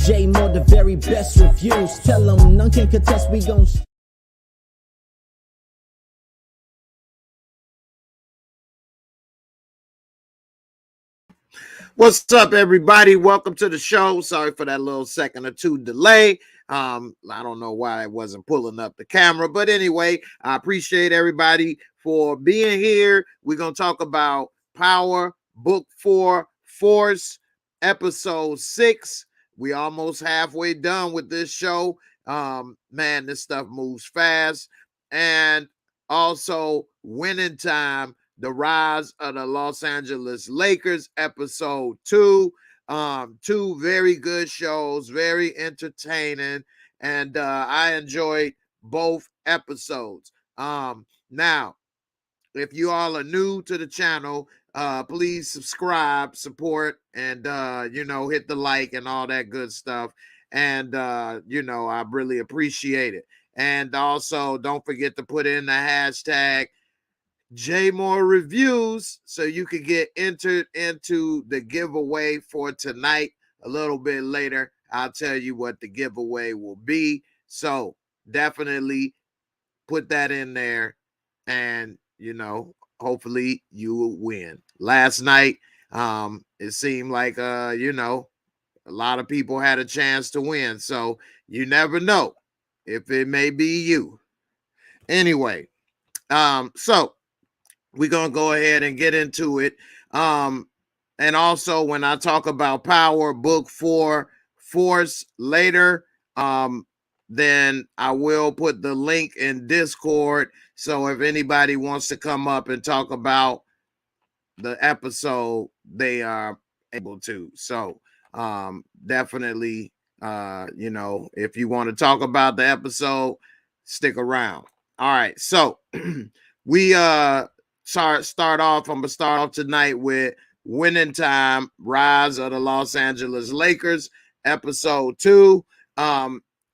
J Moore, the very best reviews. Tell them none can contest, we gon' What's up, everybody? Welcome to the show. Sorry for that little second or two delay. I don't know why I wasn't pulling up the camera, but anyway, I appreciate everybody for being here. We're going to talk about Power, Book 4, Force, Episode 6. We almost halfway done with this show. Man, this stuff moves fast. And also, Winning Time, The Rise of the Los Angeles Lakers, Episode 2. Two very good shows, very entertaining, and I enjoyed both episodes. Now, if you all are new to the channel, please subscribe, support, and hit the like and all that good stuff. And I really appreciate it. And also, don't forget to put in the hashtag JAYMOOREREVIEWS so you could get entered into the giveaway for tonight. A little bit later, I'll tell you what the giveaway will be. So definitely put that in there, and hopefully you will win. Last night, it seemed like a lot of people had a chance to win. So you never know if it may be you. Anyway, so we're going to go ahead and get into it. And also, when I talk about Power, Book 4, Force later, then I will put the link in Discord. So if anybody wants to come up and talk about the episode, they are able to. So definitely, if you want to talk about the episode, stick around. All right. So we start off. I'm gonna start off tonight with Winning Time, Rise of the Los Angeles Lakers, episode 2.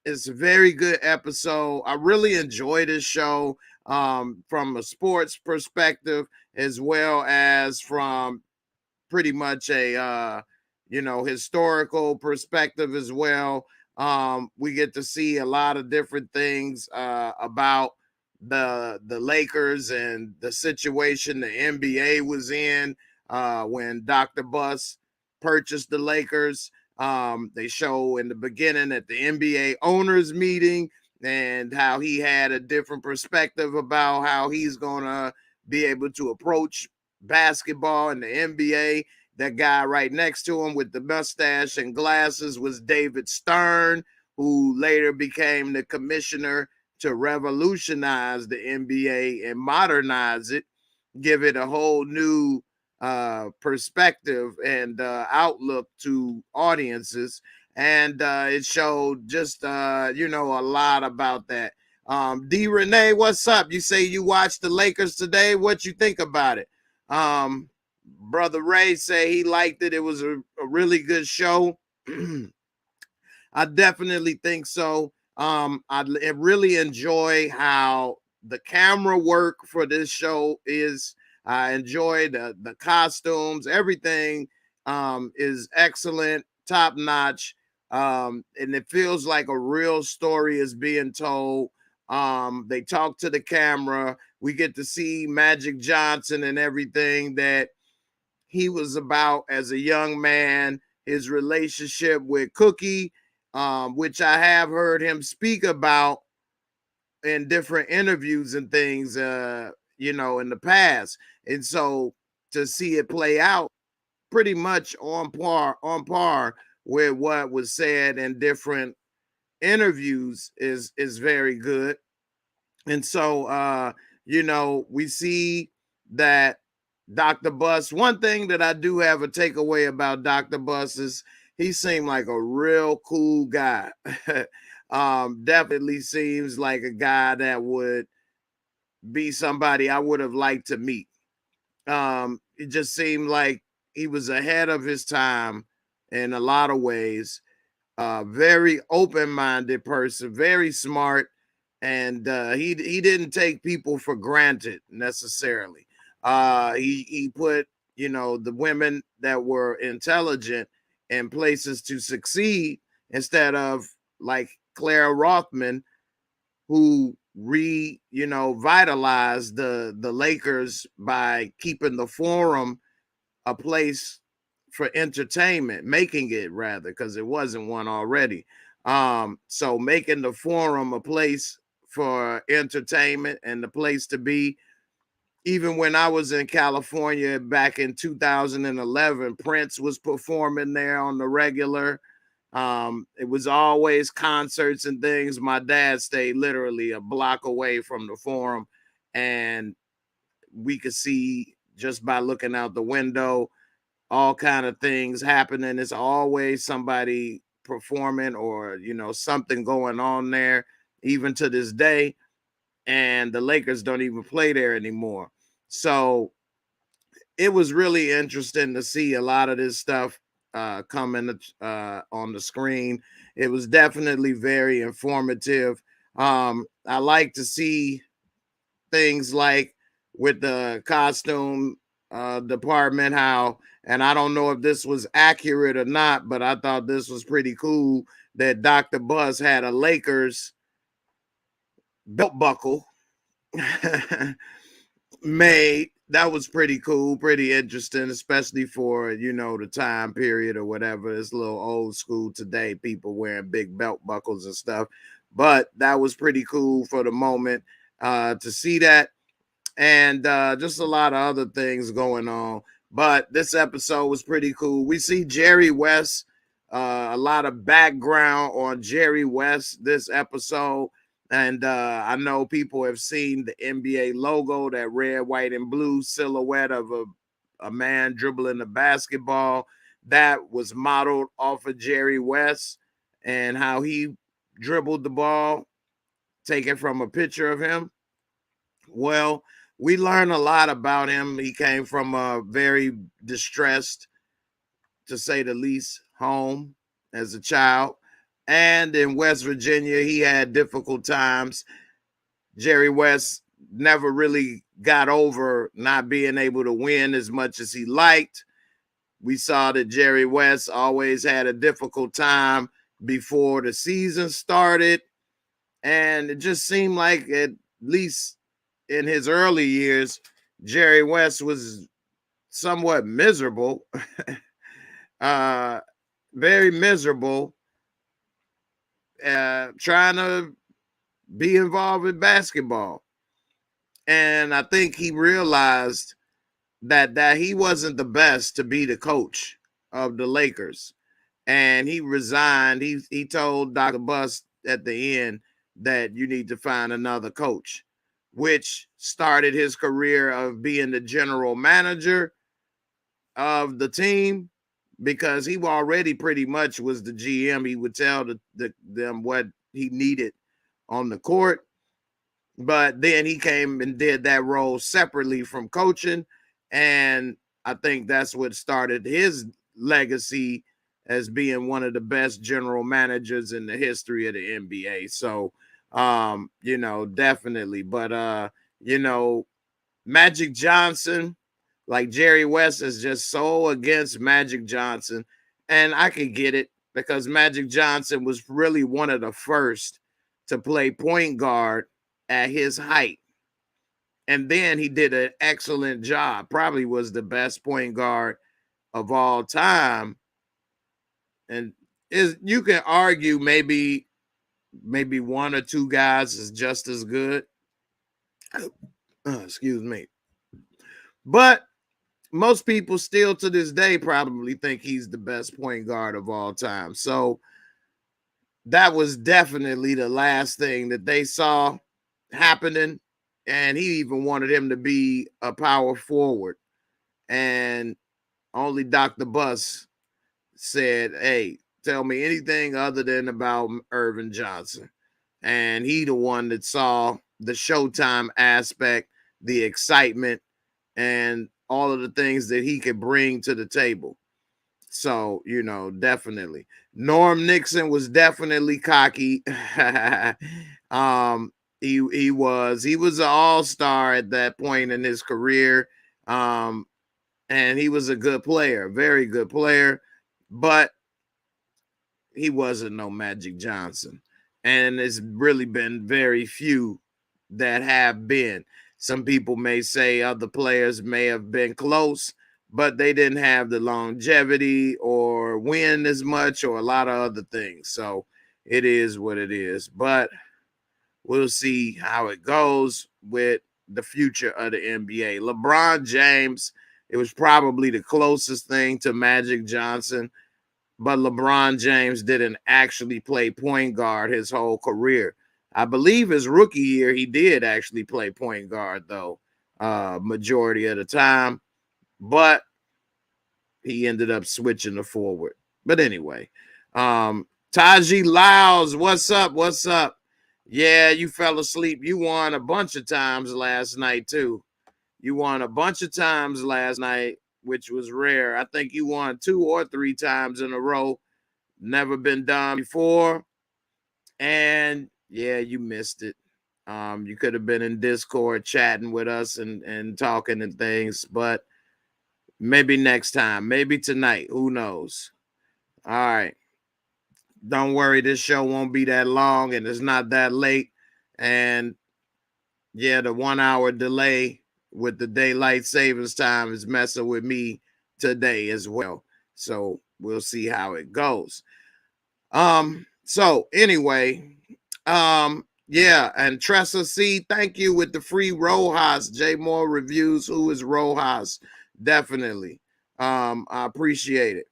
It's a very good episode. I really enjoy this show from a sports perspective, as well as from pretty much a historical perspective as well. We get to see a lot of different things about the Lakers and the situation the NBA was in when Dr. Buss purchased the Lakers. They show in the beginning at the NBA owners meeting and how he had a different perspective about how he's going to be able to approach basketball in the NBA. That guy right next to him with the mustache and glasses was David Stern, who later became the commissioner to revolutionize the NBA and modernize it, give it a whole new perspective and outlook to audiences. And it showed just, a lot about that. D. Renee, what's up? You say you watched the Lakers today. What you think about it? Brother Ray say he liked it. It was a really good show. I definitely think so. I really enjoy how the camera work for this show is. I enjoy the costumes. Everything is excellent, top notch. And it feels like a real story is being told. They talk to the camera. We get to see Magic Johnson and everything that he was about as a young man, his relationship with Cookie, which I have heard him speak about in different interviews and things, in the past. And so to see it play out pretty much on par with what was said in different interviews is very good. And so we see that Dr. Buss, one thing that I do have a takeaway about Dr. Buss is he seemed like a real cool guy. Definitely seems like a guy that would be somebody I would have liked to meet. It just seemed like he was ahead of his time in a lot of ways. Very open-minded person, very smart, and he didn't take people for granted necessarily. He put the women that were intelligent in places to succeed, instead of like Clara Rothman, who vitalized the Lakers by keeping the Forum a place for entertainment, making it rather, because it wasn't one already. So making the Forum a place for entertainment and the place to be. Even when I was in California back in 2011, Prince was performing there on the regular. It was always concerts and things. My dad stayed literally a block away from the Forum, and we could see just by looking out the window all kind of things happening. It's always somebody performing or something going on there, even to this day. And the Lakers don't even play there anymore. So it was really interesting to see a lot of this stuff coming on the screen. It was definitely very informative. I like to see things like with the costume department, how, and I don't know if this was accurate or not, but I thought this was pretty cool that Dr. Buzz had a Lakers belt buckle made. That was pretty cool, pretty interesting, especially for the time period or whatever. It's a little old school today, people wearing big belt buckles and stuff, but that was pretty cool for the moment to see that. And just a lot of other things going on. But this episode was pretty cool. We see Jerry West, a lot of background on Jerry West this episode. And I know people have seen the NBA logo, that red, white, and blue silhouette of a man dribbling the basketball. That was modeled off of Jerry West and how he dribbled the ball, taken from a picture of him. Well, we learned a lot about him. He came from a very distressed, to say the least, home as a child. And in West Virginia, he had difficult times. Jerry West never really got over not being able to win as much as he liked. We saw that Jerry West always had a difficult time before the season started. And it just seemed like, at least in his early years, Jerry West was somewhat miserable, very miserable, trying to be involved in basketball. And I think he realized that he wasn't the best to be the coach of the Lakers. And he resigned. He told Dr. Buss at the end that you need to find another coach, which started his career of being the general manager of the team, because he already pretty much was the GM. He would tell them what he needed on the court. But then he came and did that role separately from coaching. And I think that's what started his legacy as being one of the best general managers in the history of the NBA. So, definitely. But, Magic Johnson, like Jerry West, is just so against Magic Johnson. And I could get it, because Magic Johnson was really one of the first to play point guard at his height. And then he did an excellent job, probably was the best point guard of all time. And you can argue maybe one or two guys is just as good. Excuse me. But most people still to this day probably think he's the best point guard of all time. So that was definitely the last thing that they saw happening. And he even wanted him to be a power forward. And only Dr. Buss said, hey, tell me anything other than about Irvin Johnson. And he the one that saw the Showtime aspect, the excitement, and all of the things that he could bring to the table. So, definitely. Norm Nixon was definitely cocky. He was an all-star at that point in his career. And he was a good player, very good player. But he wasn't no Magic Johnson. And it's really been very few that have been. Some people may say other players may have been close, but they didn't have the longevity or win as much or a lot of other things. So it is what it is. But we'll see how it goes with the future of the NBA. LeBron James, it was probably the closest thing to Magic Johnson, but LeBron James didn't actually play point guard his whole career. I believe his rookie year, he did actually play point guard, though, majority of the time, but he ended up switching to forward. But anyway, Taji Lyles, what's up? What's up? Yeah, you fell asleep. You won a bunch of times last night, too. You won a bunch of times last night, which was rare. I think you won 2 or 3 times in a row. Never been done before. And yeah, you missed it. You could have been in Discord chatting with us and talking and things, but maybe next time, maybe tonight. Who knows? All right. Don't worry, this show won't be that long and it's not that late. And yeah, the 1 hour delay with the daylight savings time is messing with me today as well. So we'll see how it goes. So anyway, yeah, and Tressa C, thank you with the free Rojas, J Moore Reviews. Who is Rojas? Definitely. I appreciate it.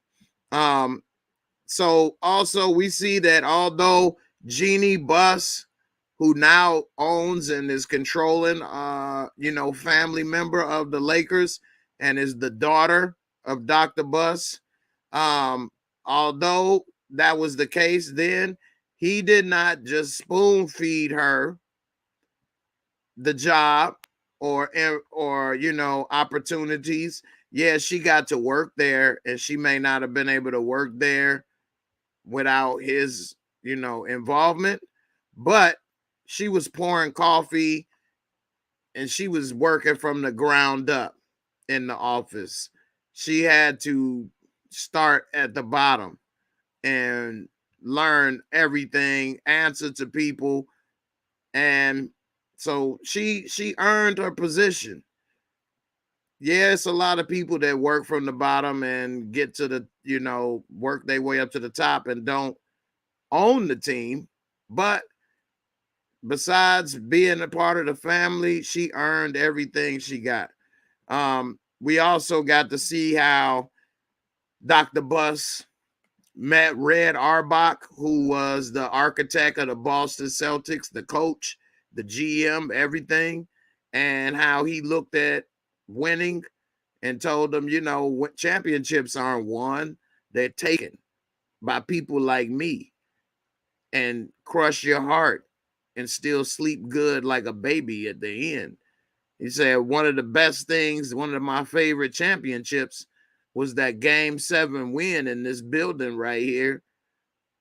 So also we see that although Jeannie Buss, who now owns and is controlling family member of the Lakers and is the daughter of Dr. Buss, although that was the case then, he did not just spoon feed her the job or opportunities. Yeah, she got to work there, and she may not have been able to work there without his involvement, but she was pouring coffee and she was working from the ground up in the office. She had to start at the bottom and learn everything, answer to people, and so she earned her position. Yes, a lot of people that work from the bottom and get to the work their way up to the top and don't own the team, but besides being a part of the family, she earned everything she got. We also got to see how Dr. Buss met Red Auerbach, who was the architect of the Boston Celtics, the coach, the GM, everything, and how he looked at winning and told them, championships aren't won, they're taken by people like me, and crush your heart and still sleep good like a baby at the end. He said one of the best things, one of my favorite championships was that Game 7 win in this building right here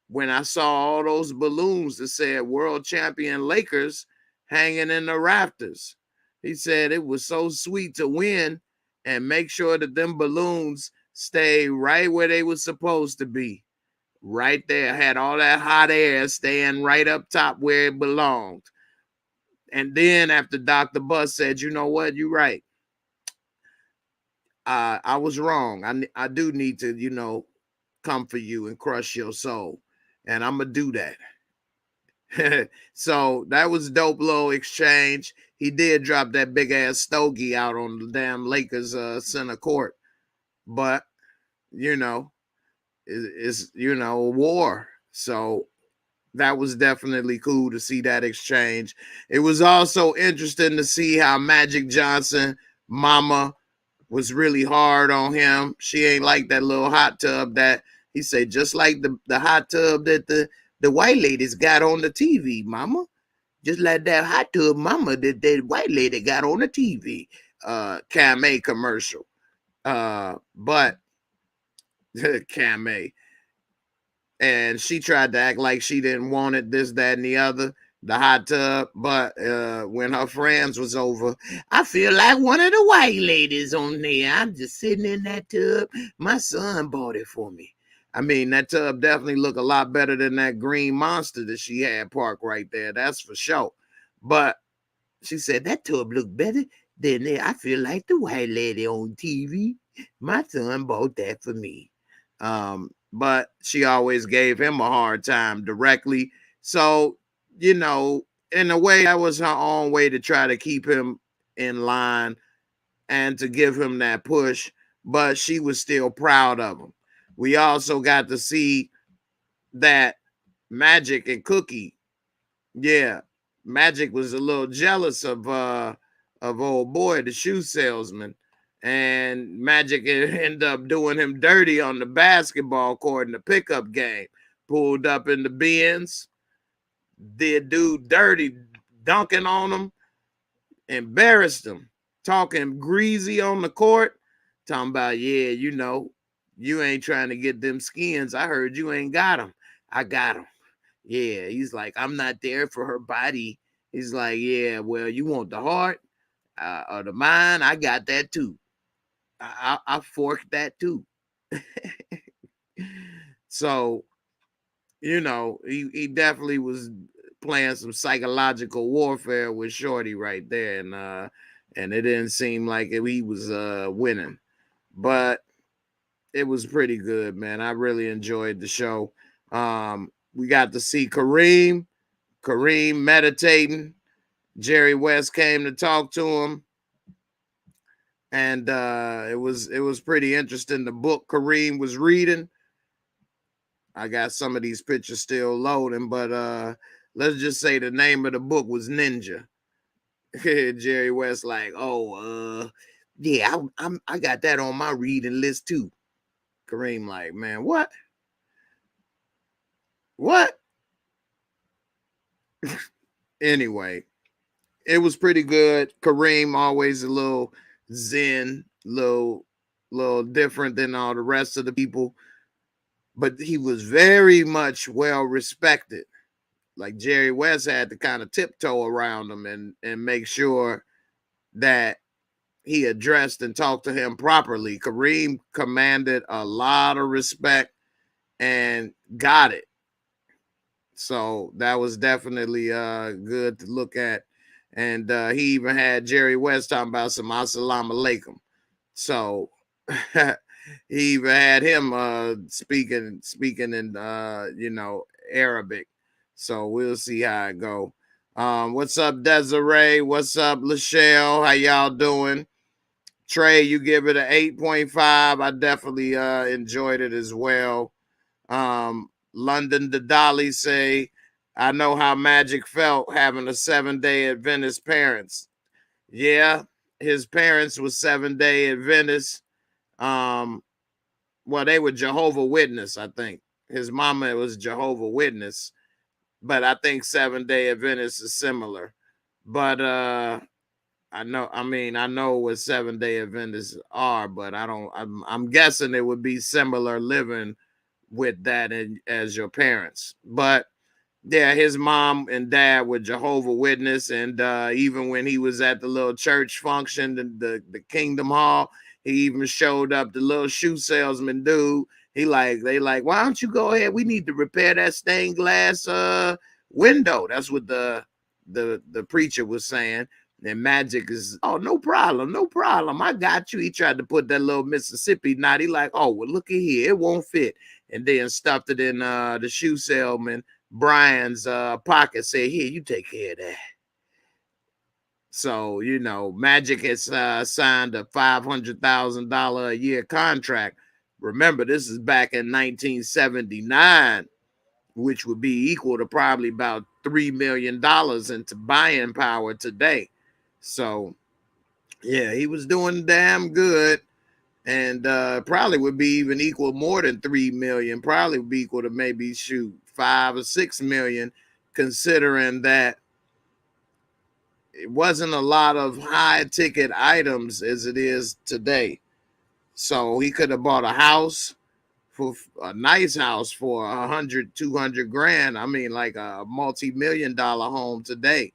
when I saw all those balloons that said World Champion Lakers hanging in the rafters. He said it was so sweet to win and make sure that them balloons stay right where they were supposed to be. Right there, had all that hot air staying right up top where it belonged. And then after Dr. Buss said, you know what, you're right. I was wrong. I do need to, come for you and crush your soul. And I'm going to do that. So that was a dope little exchange. He did drop that big ass stogie out on the damn Lakers center court. But, it's war. So that was definitely cool to see that exchange. It was also interesting to see how Magic Johnson mama was really hard on him. She ain't like that little hot tub that he said, just like the hot tub that the white ladies got on the TV, mama. Just like that hot tub mama that white lady got on the TV. Cam commercial. But Cam. And she tried to act like she didn't want it, this, that, and the other, the hot tub. But when her friends was over, I feel like one of the white ladies on there. I'm just sitting in that tub. My son bought it for me. I mean, that tub definitely looked a lot better than that green monster that she had parked right there. That's for sure. But she said that tub looked better than that. I feel like the white lady on TV. My son bought that for me. But she always gave him a hard time directly. So, you know, in a way, that was her own way to try to keep him in line and to give him that push. But she was still proud of him. We also got to see that Magic and Cookie, yeah, Magic was a little jealous of old boy, the shoe salesman, and Magic ended up doing him dirty on the basketball court in the pickup game. Pulled up in the Benz, did dude dirty, dunking on him, embarrassed him, talking greasy on the court, talking about, yeah, you know, you ain't trying to get them skins. I heard you ain't got them. I got them. Yeah, he's like, I'm not there for her body. He's like, yeah, well, you want the heart or the mind? I got that too. I forked that too. So, you know, he definitely was playing some psychological warfare with Shorty right there, and it didn't seem like he was winning, but it was pretty good, man. I really enjoyed the show. We got to see Kareem meditating. Jerry West came to talk to him, and it was pretty interesting. The book Kareem was reading. I got some of these pictures still loading, but let's just say the name of the book was Ninja. Jerry West like, oh, yeah, I got that on my reading list too. Kareem like, man, what? What? Anyway, it was pretty good. Kareem always a little zen, little different than all the rest of the people, but he was very much well respected. Like Jerry West had to kind of tiptoe around him and make sure that he addressed and talked to him properly. Kareem commanded a lot of respect and got it. So that was definitely good to look at. And he even had Jerry West talking about some assalamu alaikum. So he even had him speaking in you know, Arabic. So we'll see how it go. What's up, Desiree? What's up, Lachelle? How y'all doing? Trey, you give it an 8.5. I definitely enjoyed it as well. London the Dolly say, I know how Magic felt having a 7-day Adventist parents. Yeah, his parents was 7-day Adventist. Well, they were Jehovah Witness, I think. His mama was Jehovah Witness, but I think 7-day Adventist is similar. But I know what 7-day Adventists are, but I'm guessing it would be similar living with that as your parents. But yeah, his mom and dad were Jehovah Witness, and even when he was at the little church function, the Kingdom Hall, he even showed up. The little shoe salesman dude, they like, why don't you go ahead? We need to repair that stained glass window. That's what the preacher was saying. And Magic is, oh, no problem, no problem. I got you. He tried to put that little Mississippi knot. He like, oh, well, look at here, it won't fit, and then stuffed it in the shoe salesman Brian's pocket. Said, here, you take care of that. So, you know, Magic has signed a $500,000 a year contract. Remember, this is back in 1979, which would be equal to probably about $3 million into buying power today. So, yeah, he was doing damn good, and probably would be even equal more than 3 million. Probably would be equal to maybe shoot 5 or 6 million, considering that it wasn't a lot of high ticket items as it is today. So he could have bought a house, for a nice house, for 100, 200 grand. I mean, like a multi-million-dollar home today.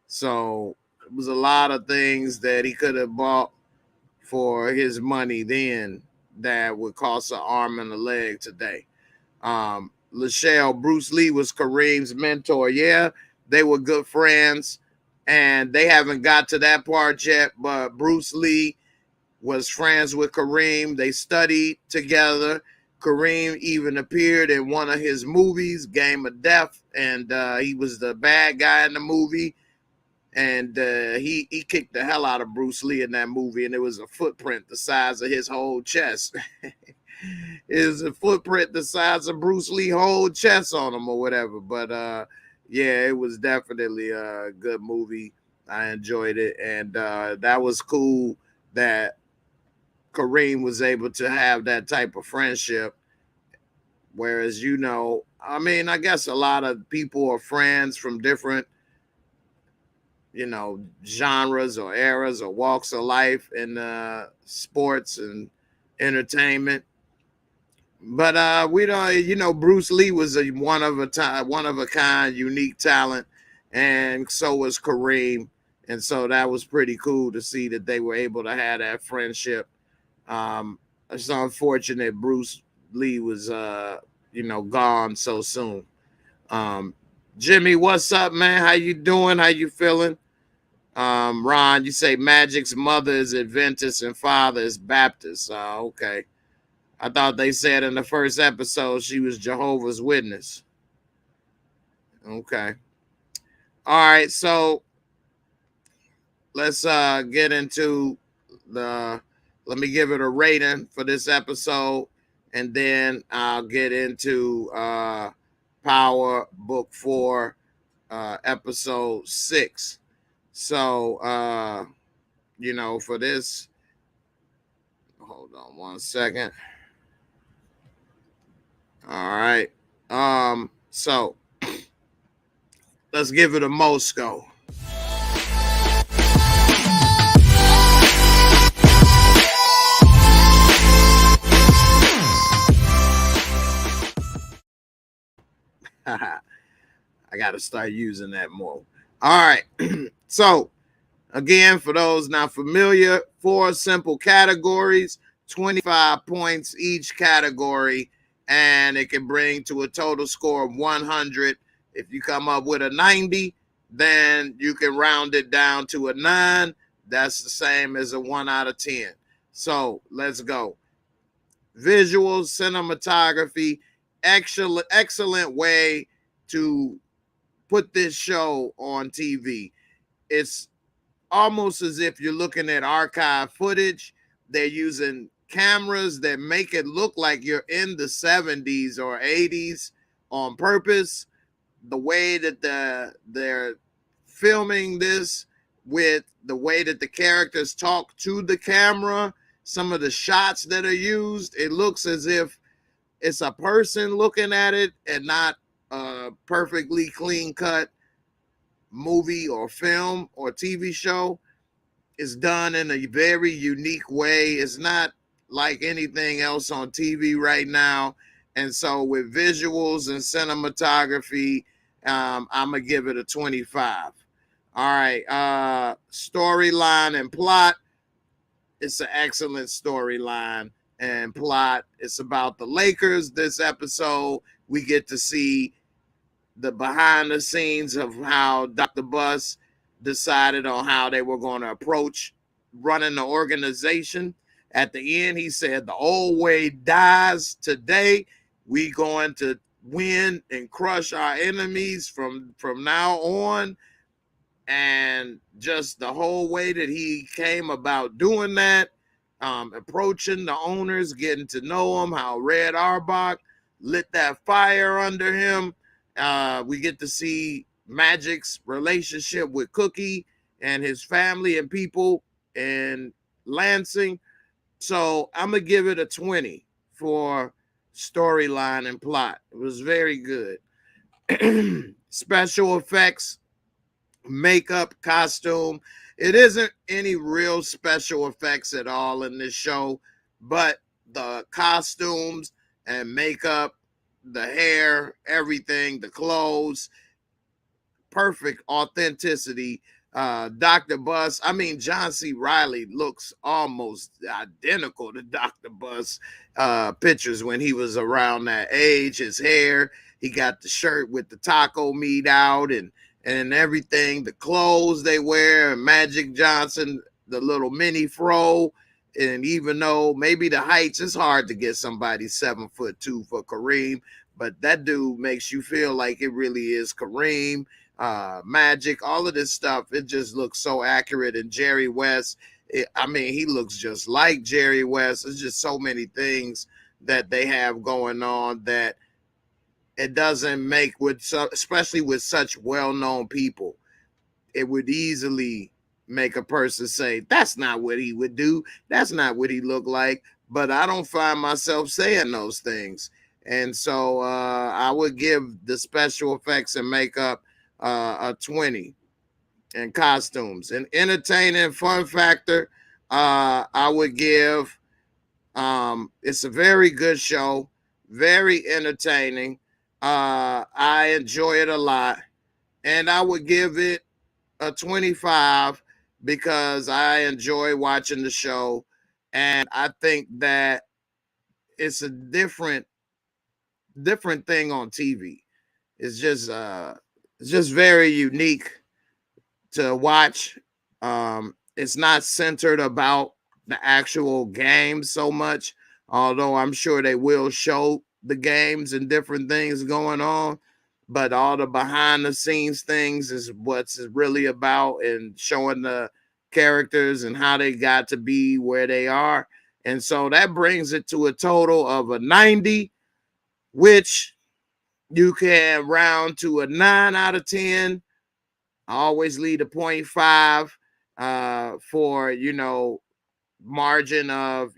So it was a lot of things that he could have bought for his money then that would cost an arm and a leg today. Lachelle, Bruce Lee was Kareem's mentor. Yeah, they were good friends, and they haven't got to that part yet, but Bruce Lee was friends with Kareem. They studied together. Kareem even appeared in one of his movies, Game of Death, and he was the bad guy in the movie. And he kicked the hell out of Bruce Lee in that movie, and it was a footprint the size of his whole chest. It was a footprint the size of Bruce Lee's whole chest on him or whatever. But yeah, it was definitely a good movie. I enjoyed it, and that was cool that Kareem was able to have that type of friendship. Whereas, you know, I mean, I guess a lot of people are friends from different, you know, genres or eras or walks of life in sports and entertainment. But we don't, you know, Bruce Lee was a one of a kind, unique talent, and so was Kareem, and so that was pretty cool to see that they were able to have that friendship. It's unfortunate Bruce Lee was, you know, gone so soon. Um, Jimmy, what's up, man? How you doing? How you feeling? Ron, you say Magic's mother is Adventist and father is Baptist. Okay. I thought they said in the first episode she was Jehovah's Witness. Okay. All right, so let's get into the let me give it a rating for this episode, and then I'll get into Power Book 4, episode 6. So you know, for this, hold on one second. All right. So let's give it a Moscow. I got to start using that more. All right. So, again, for those not familiar, 4 simple categories, 25 points each category, and it can bring to a total score of 100. If you come up with a 90, then you can round it down to a 9. That's the same as a 1 out of 10. So, let's go. Visuals, cinematography, excellent way to put this show on TV. It's almost as if you're looking at archive footage. They're using cameras that make it look like you're in the 70s or 80s on purpose. The way that they're filming this, with the way that the characters talk to the camera, some of the shots that are used, it looks as if it's a person looking at it and not a perfectly clean cut movie or film or TV show. Is done in a very unique way. It's not like anything else on TV right now. And so with visuals and cinematography, I'm going to give it a 25. All right. Storyline and plot. It's an excellent storyline and plot. It's about the Lakers. This episode, we get to see the behind the scenes of how Dr. Buss decided on how they were going to approach running the organization. At the end, he said, the old way dies today. We going to win and crush our enemies from now on. And just the whole way that he came about doing that, approaching the owners, getting to know them, how Red Auerbach lit that fire under him. We get to see Magic's relationship with Cookie and his family and people in Lansing. So I'm going to give it a 20 for storyline and plot. It was very good. Special effects, makeup, costume. It isn't any real special effects at all in this show, but the costumes and makeup, the hair, everything, the clothes, perfect authenticity Dr. Bus. I mean, John C. Riley looks almost identical to Dr. Bus pictures when he was around that age. His hair, he got the shirt with the taco meat out and everything, the clothes they wear, and Magic Johnson, the little mini fro. And even though maybe the heights, it's hard to get somebody 7'2" for Kareem, but that dude makes you feel like it really is Kareem. Magic, all of this stuff, it just looks so accurate. And Jerry West, I mean, he looks just like Jerry West. There's just so many things that they have going on that it doesn't make with, especially with such well-known people. It would easily make a person say, that's not what he would do. That's not what he looked like. But I don't find myself saying those things. And so I would give the special effects and makeup a 20, and costumes and entertaining fun factor. I would give, it's a very good show, very entertaining. I enjoy it a lot, and I would give it a 25 because I enjoy watching the show, and I think that it's a different thing on TV. It's just very unique to watch. It's not centered about the actual games so much, although I'm sure they will show the games and different things going on. But all the behind the scenes things is what's really about, and showing the characters and how they got to be where they are. And so that brings it to a total of a 90, which you can round to a 9 out of 10. I always leave a 0.5 for, margin of,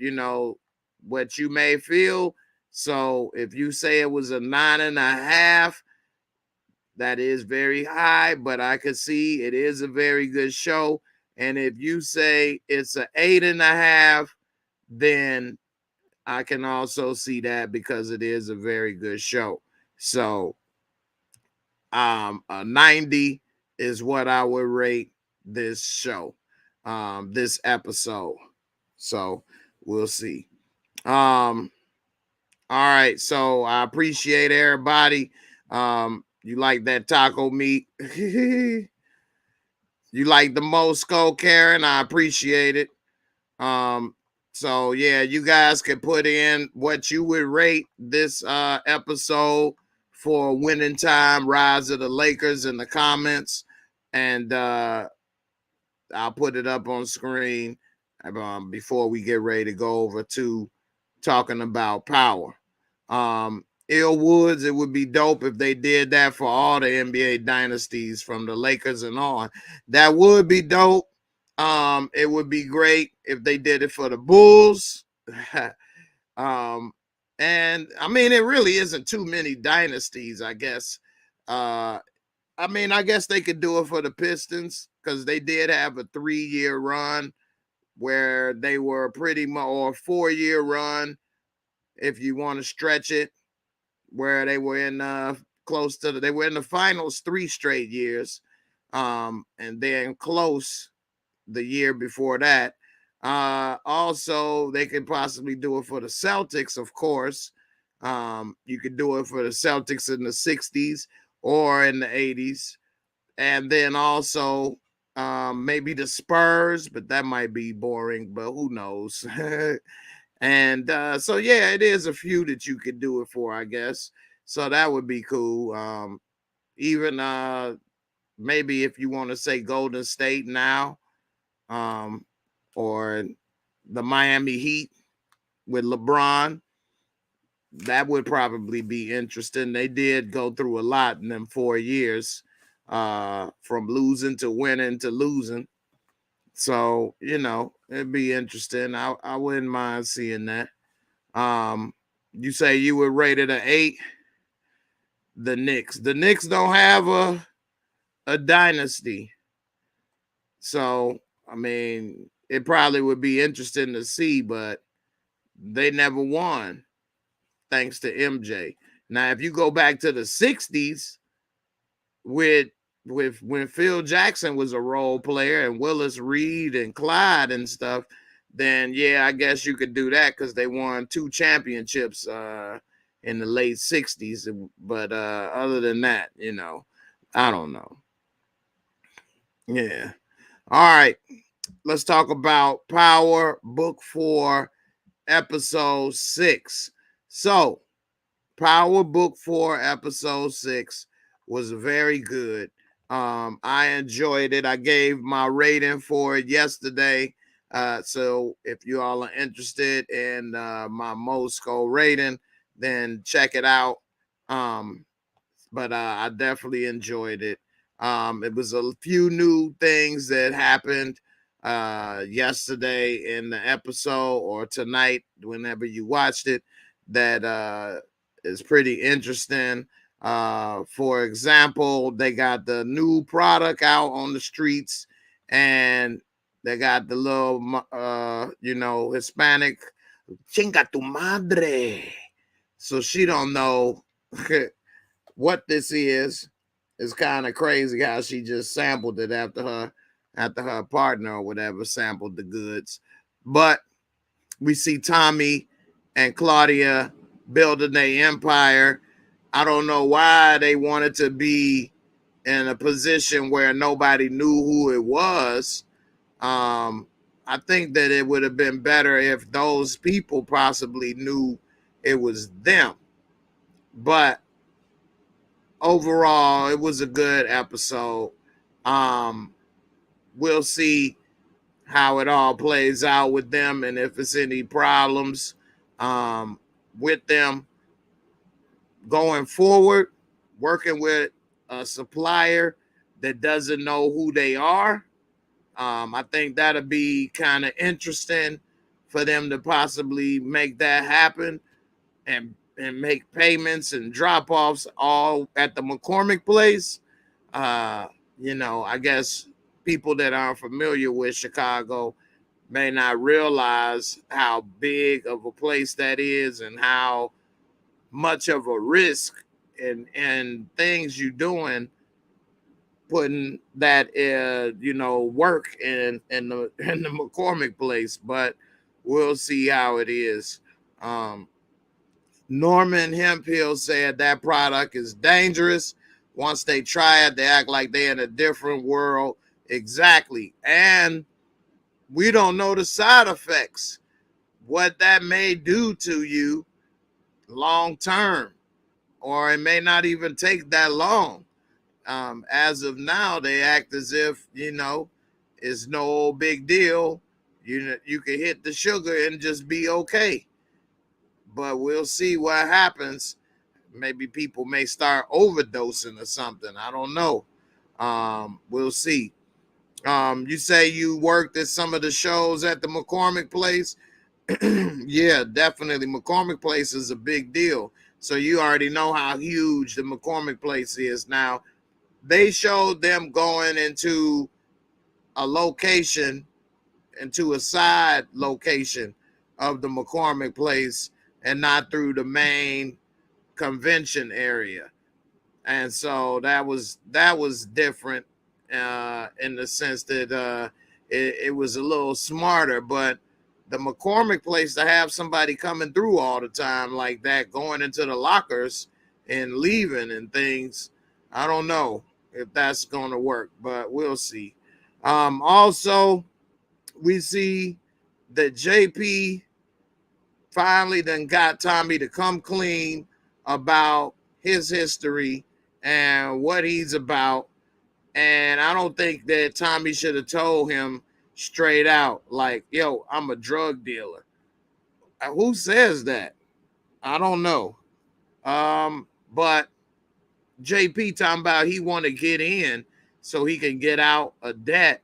what you may feel. So if you say it was a 9.5, that is very high, but I could see it is a very good show. And if you say it's an 8.5, then I can also see that because it is a very good show. So a 90 is what I would rate this show, this episode. So we'll see. All right. So I appreciate everybody. You like that taco meat? You like the Moscow, Karen? I appreciate it. So yeah, you guys can put in what you would rate this episode for Winning Time, Rise of the Lakers in the comments, and I'll put it up on screen before we get ready to go over to talking about power. Ill Woods, it would be dope if they did that for all the NBA dynasties from the Lakers and on. That would be dope. It would be great if they did it for the Bulls. And I mean, it really isn't too many dynasties, I guess. I guess they could do it for the Pistons because they did have a 3-year run where they were pretty much, or a 4-year run, if you want to stretch it, where they were in they were in the finals 3 straight years, and then close the year before that. Also, they could possibly do it for the Celtics, of course. You could do it for the Celtics in the 60s or in the 80s. And then also maybe the Spurs, but that might be boring, but who knows? And so, yeah, it is a few that you could do it for, I guess. So that would be cool. Even maybe if you want to say Golden State now, or the Miami Heat with LeBron, that would probably be interesting. They did go through a lot in them 4 years, from losing to winning to losing. So, it'd be interesting. I wouldn't mind seeing that. You say you would rate it an 8. The Knicks don't have a dynasty. So, I mean, it probably would be interesting to see, but they never won thanks to MJ. Now, if you go back to the 60s with with when Phil Jackson was a role player and Willis Reed and Clyde and stuff, then yeah, I guess you could do that because they won 2 championships in the late 60s. But other than that, I don't know. Yeah. All right. Let's talk about Power Book 4, Episode 6. So, Power Book 4, Episode 6 was very good. I enjoyed it. I gave my rating for it yesterday. So if you all are interested in my Mosco rating, then check it out. But I definitely enjoyed it. It was a few new things that happened yesterday in the episode or tonight, whenever you watched it, that is pretty interesting. For example, they got the new product out on the streets, and they got the little Hispanic chinga tu madre. So she don't know what this is. It's kind of crazy how she just sampled it after her partner or whatever sampled the goods. But we see Tommy and Claudia building their empire. I don't know why they wanted to be in a position where nobody knew who it was. I think that it would have been better if those people possibly knew it was them. But overall, it was a good episode. We'll see how it all plays out with them and if it's any problems with them going forward, working with a supplier that doesn't know who they are. I think that'll be kind of interesting for them to possibly make that happen and make payments and drop-offs all at the McCormick place. I guess people that aren't familiar with Chicago may not realize how big of a place that is and how much of a risk and things you're doing putting that work in the McCormick place. But we'll see how it is. Norman Hemphill said that product is dangerous. Once they try it, they act like they're in a different world. Exactly. And we don't know the side effects, what that may do to you long term, or it may not even take that long. As of now, they act as if, it's no big deal. You can hit the sugar and just be okay. But we'll see what happens. Maybe people may start overdosing or something. I don't know. We'll see. You say you worked at some of the shows at the McCormick place. Yeah, definitely. McCormick place is a big deal. So you already know how huge the McCormick place is. Now, they showed them going into a side location of the McCormick place and not through the main convention area. And so that was different in the sense that it was a little smarter. But the McCormick place, to have somebody coming through all the time like that, going into the lockers and leaving and things, I don't know if that's going to work, but we'll see. Also, we see that JP finally then got Tommy to come clean about his history and what he's about. And I don't think that Tommy should have told him straight out, like, yo, I'm a drug dealer. Who says that? I don't know. But JP talking about he want to get in so he can get out of debt.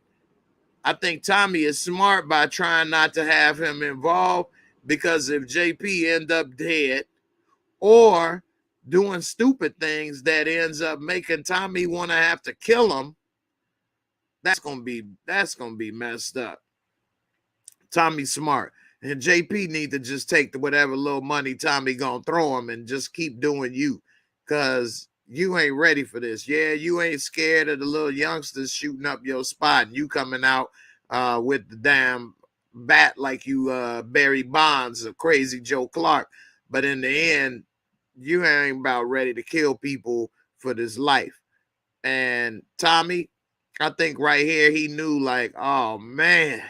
I think Tommy is smart by trying not to have him involved, because if JP end up dead or doing stupid things that ends up making Tommy want to have to kill him, that's gonna be messed up. Tommy's smart, and JP need to just take whatever little money Tommy gonna throw him and just keep doing you, because You ain't ready for this. Yeah, you ain't scared of the little youngsters shooting up your spot and you coming out with the damn bat like you Barry Bonds or Crazy Joe Clark. But in the end, you ain't about ready to kill people for this life. And Tommy, I think right here he knew, like, oh man,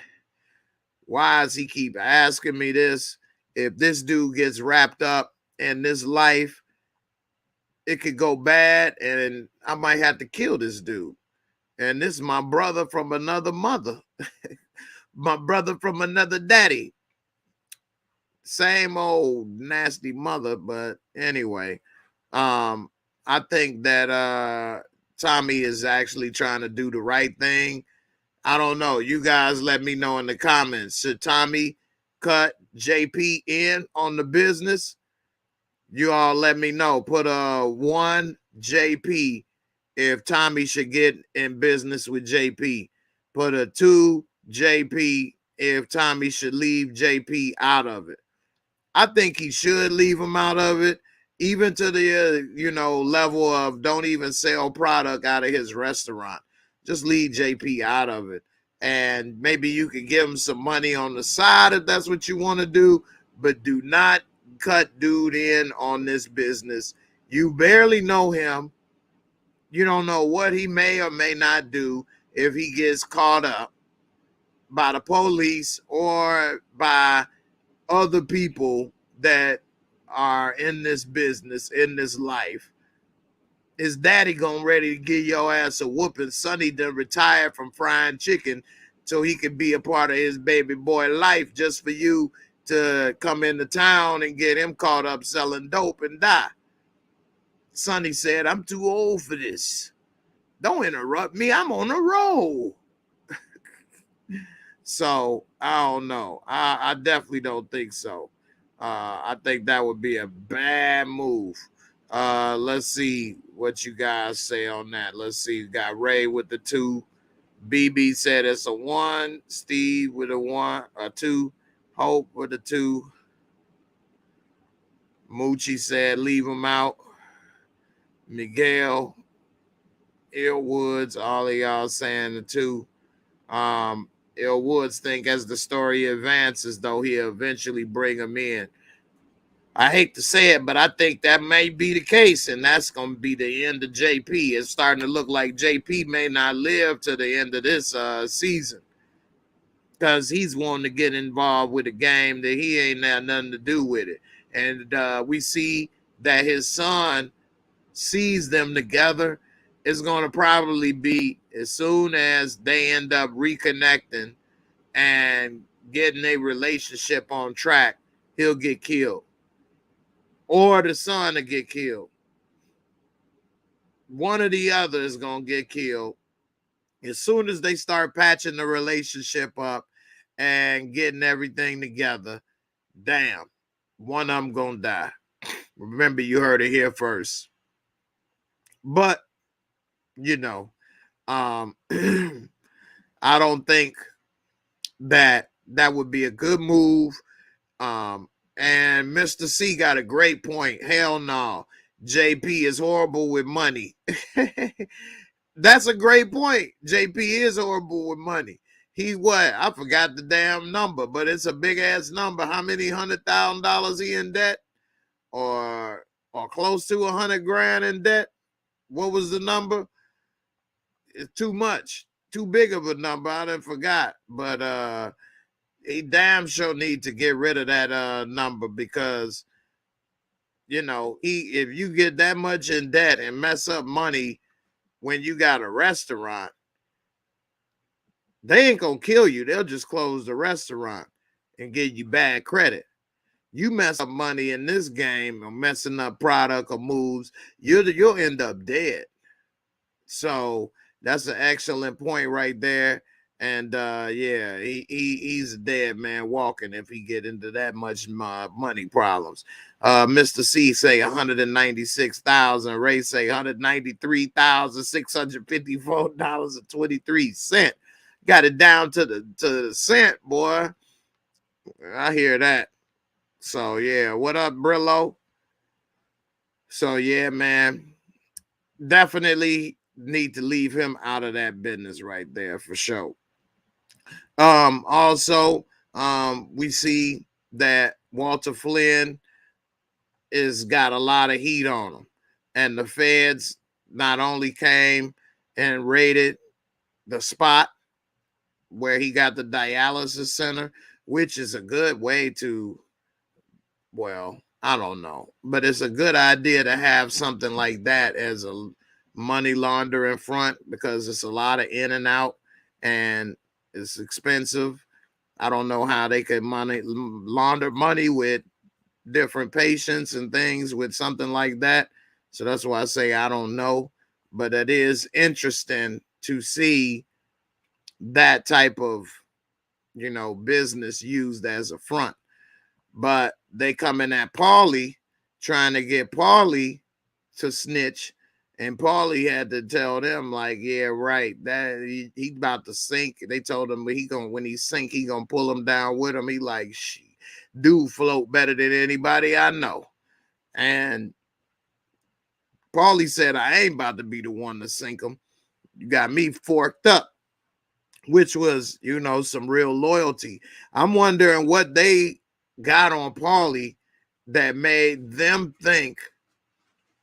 why does he keep asking me this? If this dude gets wrapped up in this life, it could go bad and I might have to kill this dude. And this is my brother from another mother, my brother from another daddy. Same old nasty mother, but anyway, um, I think that Tommy is actually trying to do the right thing. I don't know. You guys let me know in the comments. Should Tommy cut JP in on the business? You all let me know. Put a 1 JP if Tommy should get in business with JP. Put a 2 JP if Tommy should leave JP out of it. I think he should leave him out of it, even to the level of don't even sell product out of his restaurant. Just leave JP out of it, and maybe you could give him some money on the side if that's what you want to do, but do not cut dude in on this business. You barely know him. You don't know what he may or may not do if he gets caught up by the police or by other people that are in this business, in this life. His daddy gonna ready to give your ass a whooping. Sonny done retired from frying chicken so he could be a part of his baby boy life just for you to come into town and get him caught up selling dope and die. Sonny said, I'm too old for this. Don't interrupt me. I'm on a roll. So I don't know. I definitely don't think so. I think that would be a bad move. Let's see what you guys say on that. Let's see. You got Ray with the 2. BB said it's a 1. Steve with a 1, a 2. Hope with a 2. Moochie said leave him out. Miguel, Woods, all of y'all saying the 2. Woods think as the story advances, though, he'll eventually bring him in. I hate to say it, but I think that may be the case, and that's going to be the end of JP. It's starting to look like JP may not live to the end of this season because he's wanting to get involved with a game that he ain't had nothing to do with it. And we see that his son sees them together. It's going to probably be as soon as they end up reconnecting and getting a relationship on track, he'll get killed. Or the son to get killed. One or the other is going to get killed. As soon as they start patching the relationship up and getting everything together, damn, one of them going to die. Remember, you heard it here first. But, I don't think that would be a good move. And Mr. C got a great point. Hell no. JP is horrible with money. That's a great point. JP is horrible with money. He what? I forgot the damn number, but it's a big ass number. How many $100,000 he in debt? Or close to 100 grand in debt? What was the number? It's too much. Too big of a number. I done forgot. But he damn sure need to get rid of that number because if you get that much in debt and mess up money when you got a restaurant, they ain't gonna kill you. They'll just close the restaurant and give you bad credit. You mess up money in this game or messing up product or moves, you'll end up dead. So that's an excellent point right there. And yeah, he's a dead man walking if he get into that much money problems. Mr. C say 196,000. Ray say $193,654.23. Got it down to the cent, boy. I hear that. So yeah, what up, Brillo? So yeah, man. definitely need to leave him out of that business right there for sure. Also, we see that Walter Flynn is got a lot of heat on him, and the feds not only came and raided the spot where he got the dialysis center, which is a good way to, well, I don't know, but it's a good idea to have something like that as a money laundering front, because it's a lot of in and out and it's expensive. I don't know how they could launder money with different patients and things with something like that. So that's why I say I don't know, but it is interesting to see that type of, business used as a front. But they come in at Paulie, trying to get Paulie to snitch, and Paulie had to tell them like, yeah, right, that he about to sink. They told him when he sink, he gonna pull him down with him. He like, dude float better than anybody I know. And Paulie said, I ain't about to be the one to sink him. You got me forked up, which was, some real loyalty. I'm wondering what they got on Paulie that made them think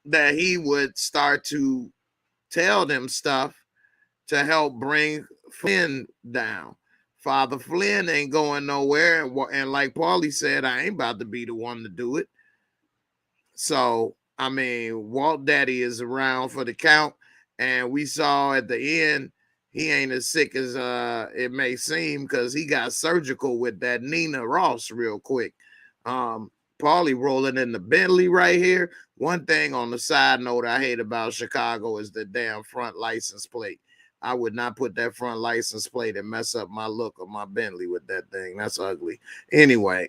that he would start to tell them stuff to help bring Flynn down. Father Flynn ain't going nowhere. And like Paulie said, I ain't about to be the one to do it. So, I mean, Walt Daddy is around for the count. And we saw at the end, he ain't as sick as it may seem, because he got surgical with that Nina Ross real quick. Paulie rolling in the Bentley right here. One thing on the side note I hate about Chicago is the damn front license plate. I would not put that front license plate and mess up my look of my Bentley with that thing. That's ugly. Anyway,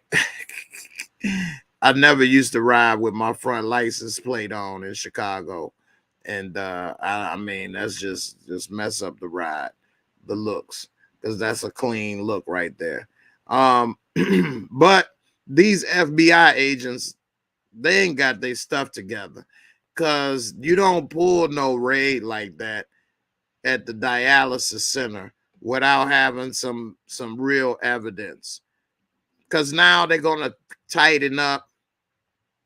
I never used to ride with my front license plate on in Chicago. And I mean, that's just mess up the ride, the looks, because that's a clean look right there. But these FBI agents, they ain't got their stuff together, because you don't pull no raid like that at the dialysis center without having some real evidence. Because now they're gonna tighten up,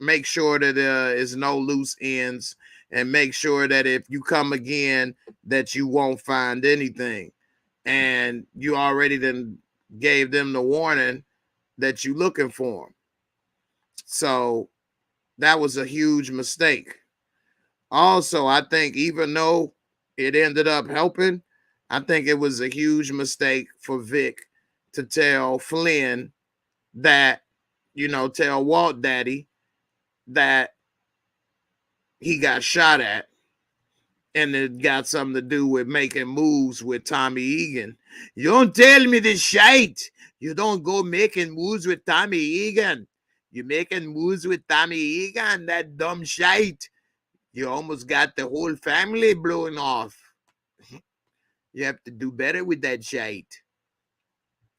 make sure that there is no loose ends, and make sure that if you come again, that you won't find anything. And you already then gave them the warning that you looking for them. So that was a huge mistake. Also, I think even though it ended up helping, I think it was a huge mistake for Vic to tell Flynn that, tell Walt Daddy that he got shot at, and it got something to do with making moves with Tommy Egan. You don't tell me this shite. You don't go making moves with Tommy Egan. You're making moves with Tommy Egan, that dumb shite. You almost got the whole family blowing off. You have to do better with that shite.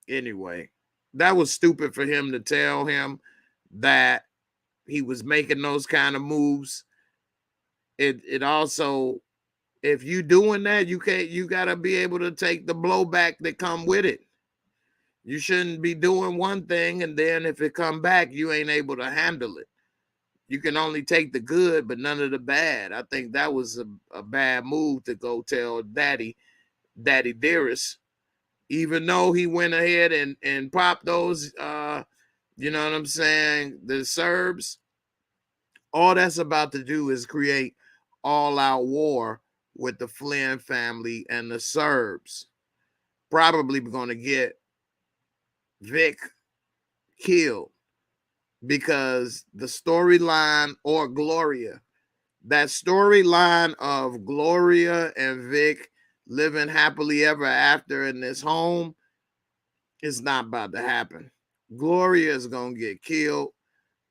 Anyway, that was stupid for him to tell him that he was making those kind of moves. It also, if you doing that, you gotta be able to take the blowback that come with it. You shouldn't be doing one thing and then if it come back, you ain't able to handle it. You can only take the good, but none of the bad. I think that was a bad move to go tell Daddy Dearest, even though he went ahead and popped those, you know what I'm saying, the Serbs. All that's about to do is create all-out war with the Flynn family and the Serbs. Probably going to get Vic killed, because the storyline, or Gloria, that storyline of Gloria and Vic living happily ever after in this home is not about to happen. Gloria is going to get killed.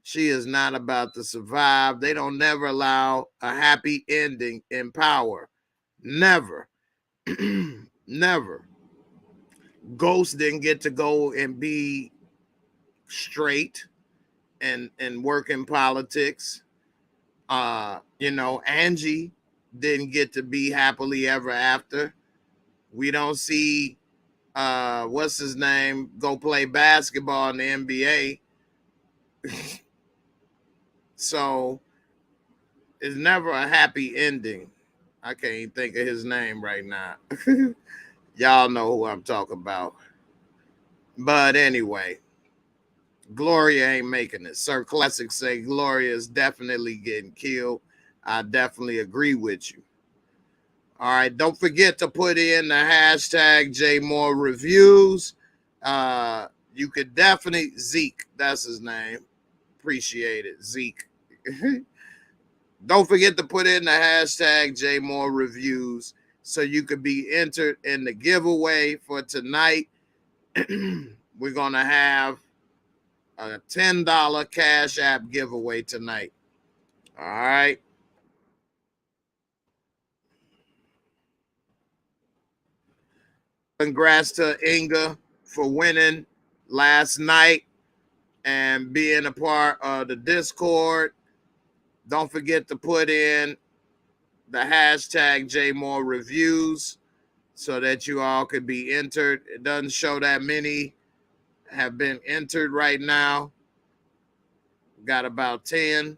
She is not about to survive. They don't never allow a happy ending in power. Never. Never. Ghost didn't get to go and be straight and work in politics. Angie didn't get to be happily ever after. We don't see what's his name go play basketball in the NBA. So it's never a happy ending. I can't think of his name right now. Y'all know who I'm talking about. But anyway, Gloria ain't making it. Sir Classic say Gloria is definitely getting killed. I definitely agree with you. All right, don't forget to put in the hashtag JAYMOOREREVIEWS. You could definitely, Zeke, that's his name. Appreciate it, Zeke. Don't forget to put in the hashtag JAYMOOREREVIEWS so you could be entered in the giveaway for tonight. We're going to have a $10 Cash App giveaway tonight. All right. Congrats to Inga for winning last night and being a part of the Discord. Don't forget to put in the hashtag JAYMOOREREVIEWS so that you all could be entered. It doesn't show that many have been entered right now. Got about 10.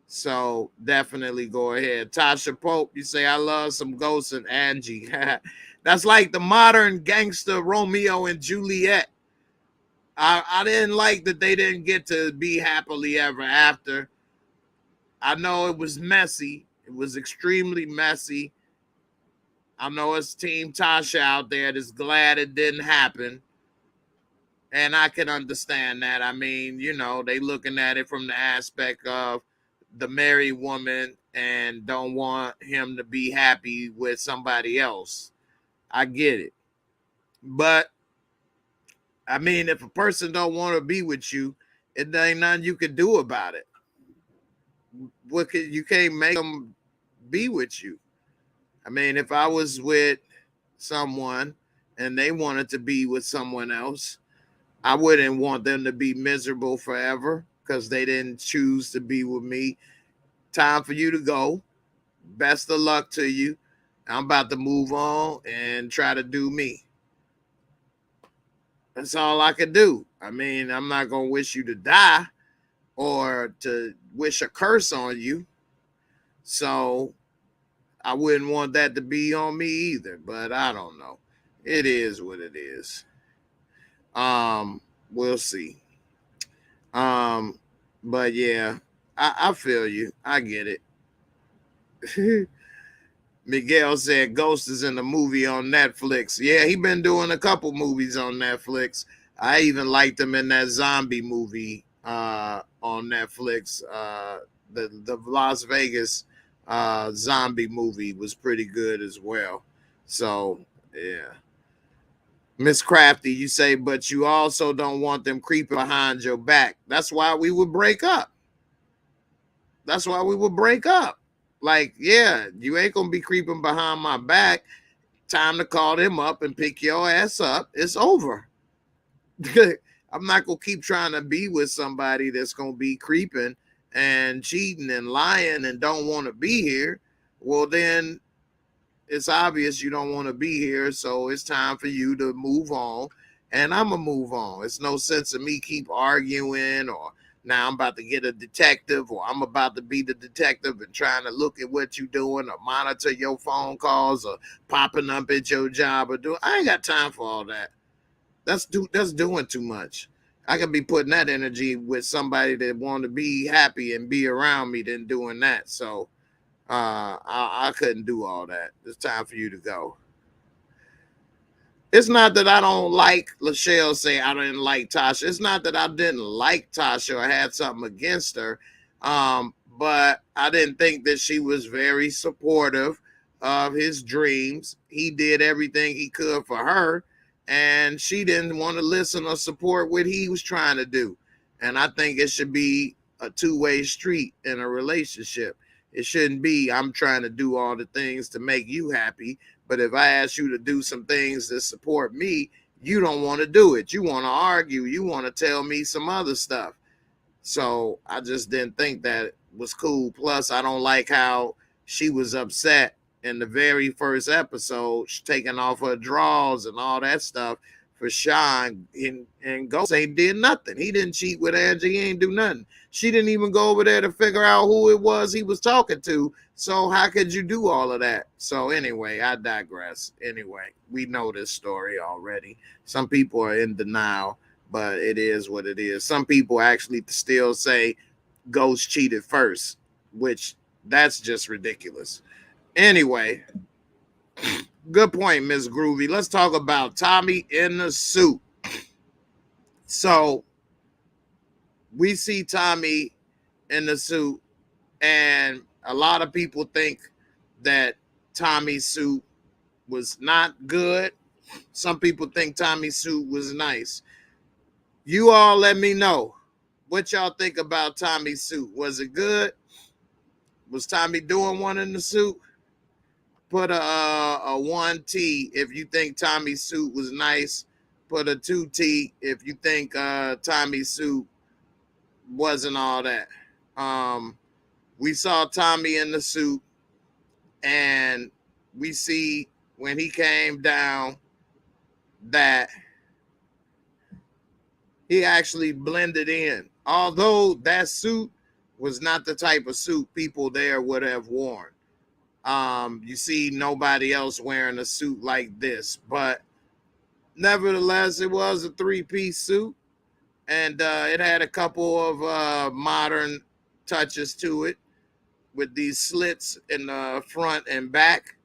So definitely go ahead. Tasha Pope, you say, I love some Ghosts and Angie. That's like the modern gangster Romeo and Juliet. I didn't like that they didn't get to be happily ever after. I know it was messy. It was extremely messy. I know it's Team Tasha out there that's glad it didn't happen. And I can understand that. I mean, you know, they looking at it from the aspect of the married woman and don't want him to be happy with somebody else. I get it. But I mean, if a person don't want to be with you, it ain't nothing you can do about it. You can't make them be with you. I mean, if I was with someone and they wanted to be with someone else, I wouldn't want them to be miserable forever because they didn't choose to be with me. Time for you to go. Best of luck to you. I'm about to move on and try to do me. That's all I can do. I mean, I'm not going to wish you to die or to wish a curse on you. So I wouldn't want that to be on me either, but I don't know. It is what it is. We'll see. But yeah, I feel you. I get it. Miguel said Ghost is in the movie on Netflix. Yeah, he been doing a couple movies on Netflix. I even liked him in that zombie movie on Netflix. The Las Vegas zombie movie was pretty good as well. So yeah. Miss Crafty, you say, but you also don't want them creeping behind your back. That's why we would break up. That's why we would break up. Like, yeah, you ain't gonna be creeping behind my back. Time to call them up and pick your ass up. It's over. I'm not gonna keep trying to be with somebody that's gonna be creeping and cheating and lying and don't want to be here. Well, then it's obvious you don't want to be here, so it's time for you to move on, and I'm gonna move on. It's no sense of me keep arguing, or now I'm about to get a detective, or I'm about to be the detective and trying to look at what you're doing or monitor your phone calls or popping up at your job or doing. I ain't got time for all that. That's doing too much. I could be putting that energy with somebody that want to be happy and be around me than doing that. So I couldn't do all that. It's time for you to go. It's not that I don't like Lachelle say I didn't like Tasha. It's not that I didn't like Tasha or had something against her. But I didn't think that she was very supportive of his dreams. He did everything he could for her, and she didn't want to listen or support what he was trying to do. And I think it should be a two-way street in a relationship. It shouldn't be I'm trying to do all the things to make you happy, but if I ask you to do some things that support me, you don't want to do it. You want to argue. You want to tell me some other stuff. So I just didn't think that was cool. Plus, I don't like how she was upset in the very first episode, taking off her drawers and all that stuff for Sean, and Ghost ain't did nothing. He didn't cheat with Angie. He ain't do nothing. She didn't even go over there to figure out who it was he was talking to. So how could you do all of that? So anyway, I digress. Anyway, we know this story already. Some people are in denial, but it is what it is. Some people actually still say Ghost cheated first, which that's just ridiculous. Anyway, good point, Miss Groovy. Let's talk about Tommy in the suit. So we see Tommy in the suit, and a lot of people think that Tommy's suit was not good. Some people think Tommy's suit was nice. You all let me know what y'all think about Tommy's suit. Was it good? Was Tommy doing one in the suit? Put a 1T if you think Tommy's suit was nice. Put a 2T if you think Tommy's suit wasn't all that. We saw Tommy in the suit, and we see when he came down that he actually blended in. Although that suit was not the type of suit people there would have worn. You see nobody else wearing a suit like this, but nevertheless, it was a three-piece suit, and it had a couple of modern touches to it with these slits in the front and back.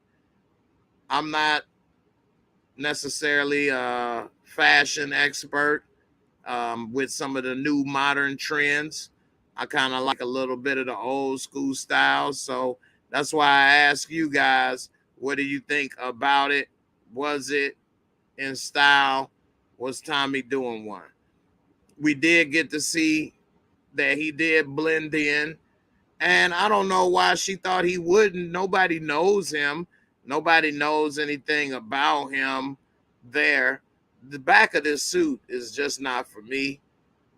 I'm not necessarily a fashion expert with some of the new modern trends. I kind of like a little bit of the old school style, so that's why I ask you guys, what do you think about it? Was it in style? Was Tommy doing one? We did get to see that he did blend in, and I don't know why she thought he wouldn't. Nobody knows him. Nobody knows anything about him there. The back of this suit is just not for me.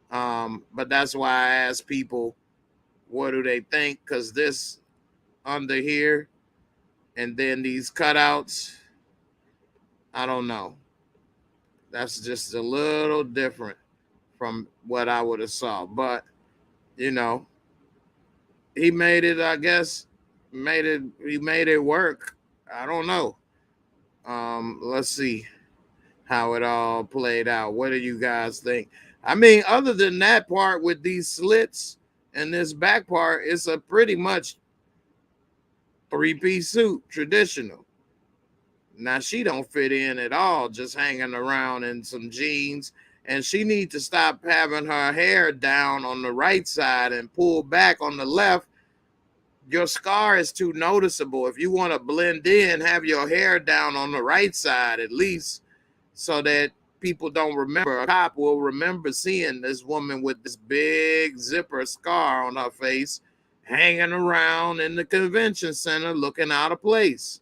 But that's why I ask people, what do they think? Because this under here and then these cutouts, I don't know. That's just a little different from what I would have saw. But, you know, he made it, I guess, he made it work. I don't know. Let's see how it all played out. What do you guys think? I mean, other than that part with these slits and this back part, it's a pretty much three-piece suit, traditional. Now she don't fit in at all, just hanging around in some jeans, and she needs to stop having her hair down on the right side and pull back on the left. Your scar is too noticeable. If you want to blend in, have your hair down on the right side at least, so that people don't remember. A cop will remember seeing this woman with this big zipper scar on her face hanging around in the convention center looking out of place.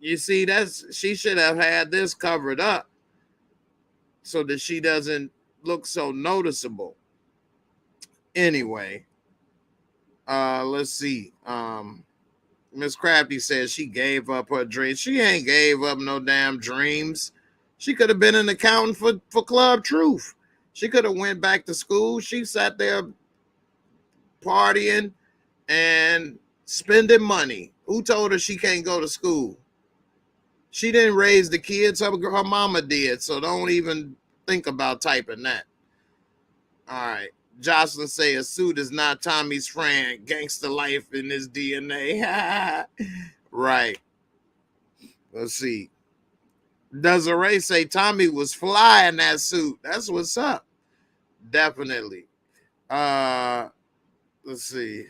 You see, she should have had this covered up so that she doesn't look so noticeable. Anyway, let's see. Miss Crafty says she gave up her dreams. She ain't gave up no damn dreams. She could have been an accountant for Club Truth. She could have went back to school. She sat there partying and spending money. Who told her she can't go to school? She didn't raise the kids. Her mama did. So don't even think about typing that. All right. Jocelyn say a suit is not Tommy's friend. Gangster life in his DNA. Right. Let's see. Desiree say Tommy was fly in that suit. That's what's up. Definitely. Let's see.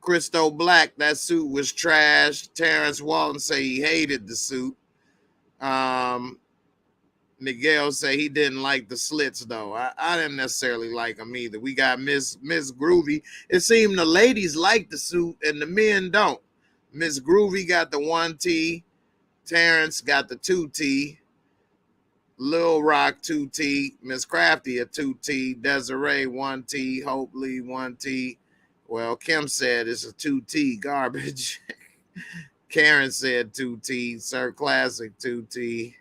Christo Black, that suit was trash. Terrence Walton say he hated the suit. Miguel say he didn't like the slits though. I didn't necessarily like them either. We got Miss Groovy. It seemed the ladies like the suit and the men don't. Miss Groovy got the 1T. Terrence got the 2T. Lil Rock 2T. Miss Crafty a 2T. Desiree 1T. Hope Lee 1T. Well, Kim said it's a 2T garbage. Karen said 2T. Sir Classic 2T.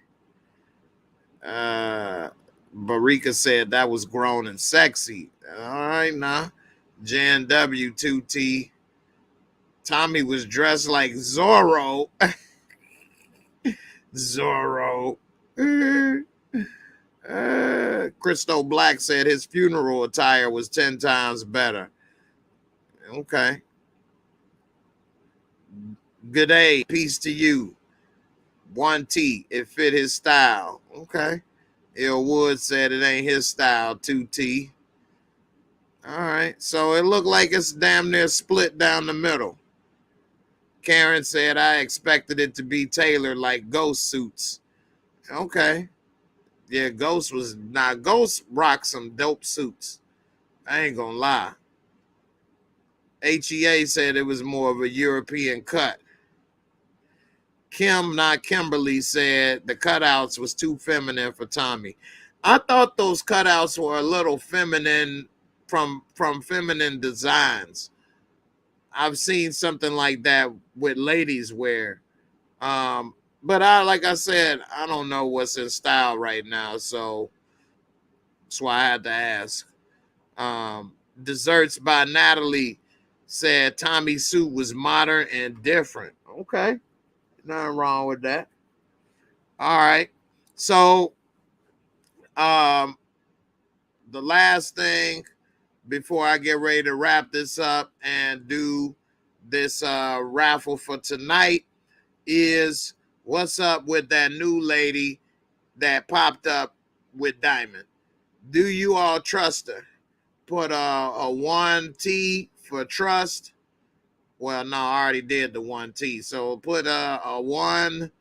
Barika said that was grown and sexy. All right, nah. Jan W 2T. Tommy was dressed like Zorro. Zorro. Christo Black said his funeral attire was 10 times better. Okay. Good day. Peace to you. 1T. It fit his style. Okay. Il Wood said it ain't his style. 2T. All right. So it looked like it's damn near split down the middle. Karen said I expected it to be tailored like Ghost suits. Okay. Yeah, Ghost rocked some dope suits. I ain't gonna lie. HEA said it was more of a European cut. Kim, not Kimberly, said the cutouts was too feminine for Tommy. I thought those cutouts were a little feminine from feminine designs. I've seen something like that with ladies wear. But like I said, I don't know what's in style right now, so that's why I had to ask. Desserts by Natalie said Tommy's suit was modern and different. Okay, nothing wrong with that. All right, so um, the last thing before I get ready to wrap this up and do this raffle for tonight is what's up with that new lady that popped up with Diamond. Do you all trust her? Put a 1T for trust. Well, no, I already did the 1T. So put a 1D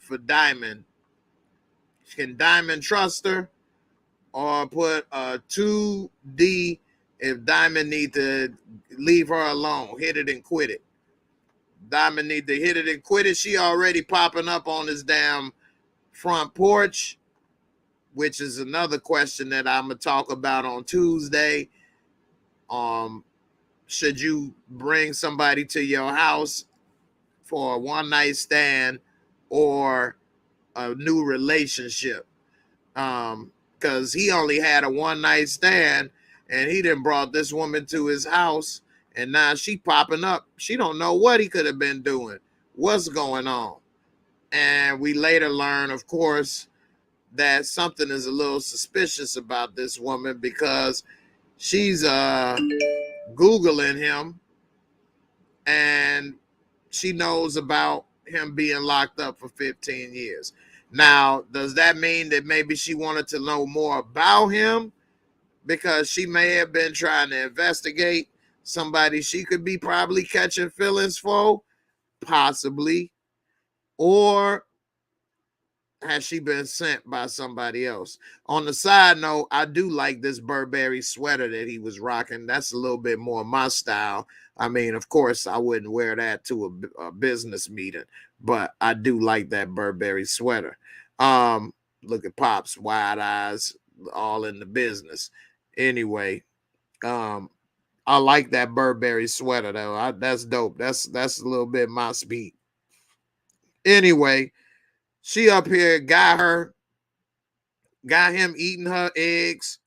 for Diamond. Can Diamond trust her? Or put a 2D if Diamond need to leave her alone. Hit it and quit it. Diamond need to hit it and quit it. She already popping up on this damn front porch, which is another question that I'm going to talk about on Tuesday. Should you bring somebody to your house for a one night stand or a new relationship? Because he only had a one night stand and he done brought this woman to his house and now she popping up. She don't know what he could have been doing. What's going on? And we later learn, of course, that something is a little suspicious about this woman because she's Googling him and she knows about him being locked up for 15 years. Now, does that mean that maybe she wanted to know more about him because she may have been trying to investigate somebody she could be probably catching feelings for? Possibly. Or has she been sent by somebody else? On the side note, I do like this Burberry sweater that he was rocking. That's a little bit more my style. I mean, of course, I wouldn't wear that to a business meeting, but I do like that Burberry sweater. Look at Pops, wide eyes, all in the business. Anyway, I like that Burberry sweater though. That's dope. That's a little bit my speed. Anyway, she up here got him eating her eggs.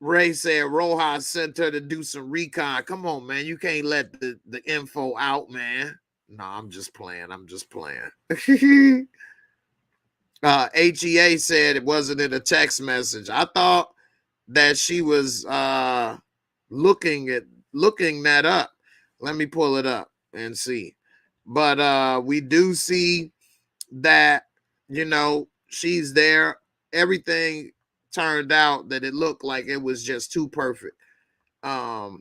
Ray said Rojas sent her to do some recon. Come on, man. You can't let the info out, man. No, I'm just playing. I'm just playing. HEA said it wasn't in a text message. I thought that she was looking that up. Let me pull it up and see. But we do see that, she's there. Everything turned out that it looked like it was just too perfect. I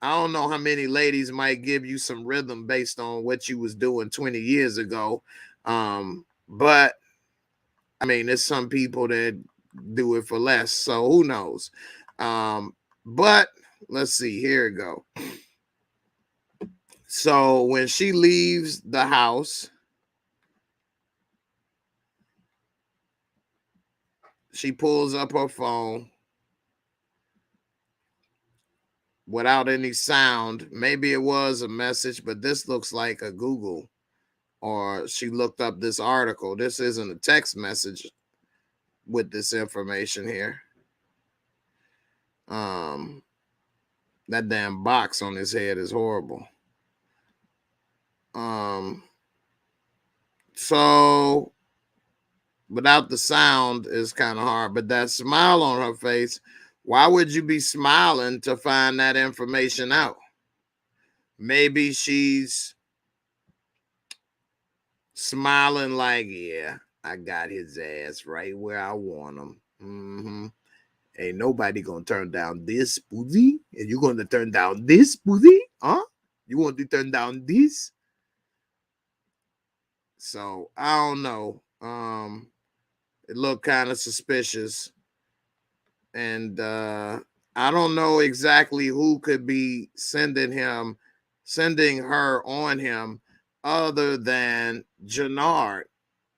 don't know how many ladies might give you some rhythm based on what you was doing 20 years ago. But I mean, there's some people that do it for less, so who knows? But let's see, here we go. So when she leaves the house, she pulls up her phone without any sound. Maybe it was a message, but this looks like a Google, or she looked up this article. This isn't a text message with this information here. That damn box on his head is horrible. So without the sound is kind of hard, but that smile on her face, why would you be smiling to find that information out? Maybe she's smiling like, yeah, I got his ass right where I want him. Ain't nobody gonna turn down this pussy, and you gonna turn down this pussy, huh? You want to turn down this? So I don't know. It looked kind of suspicious, and I don't know exactly who could be sending her on him, other than Jannard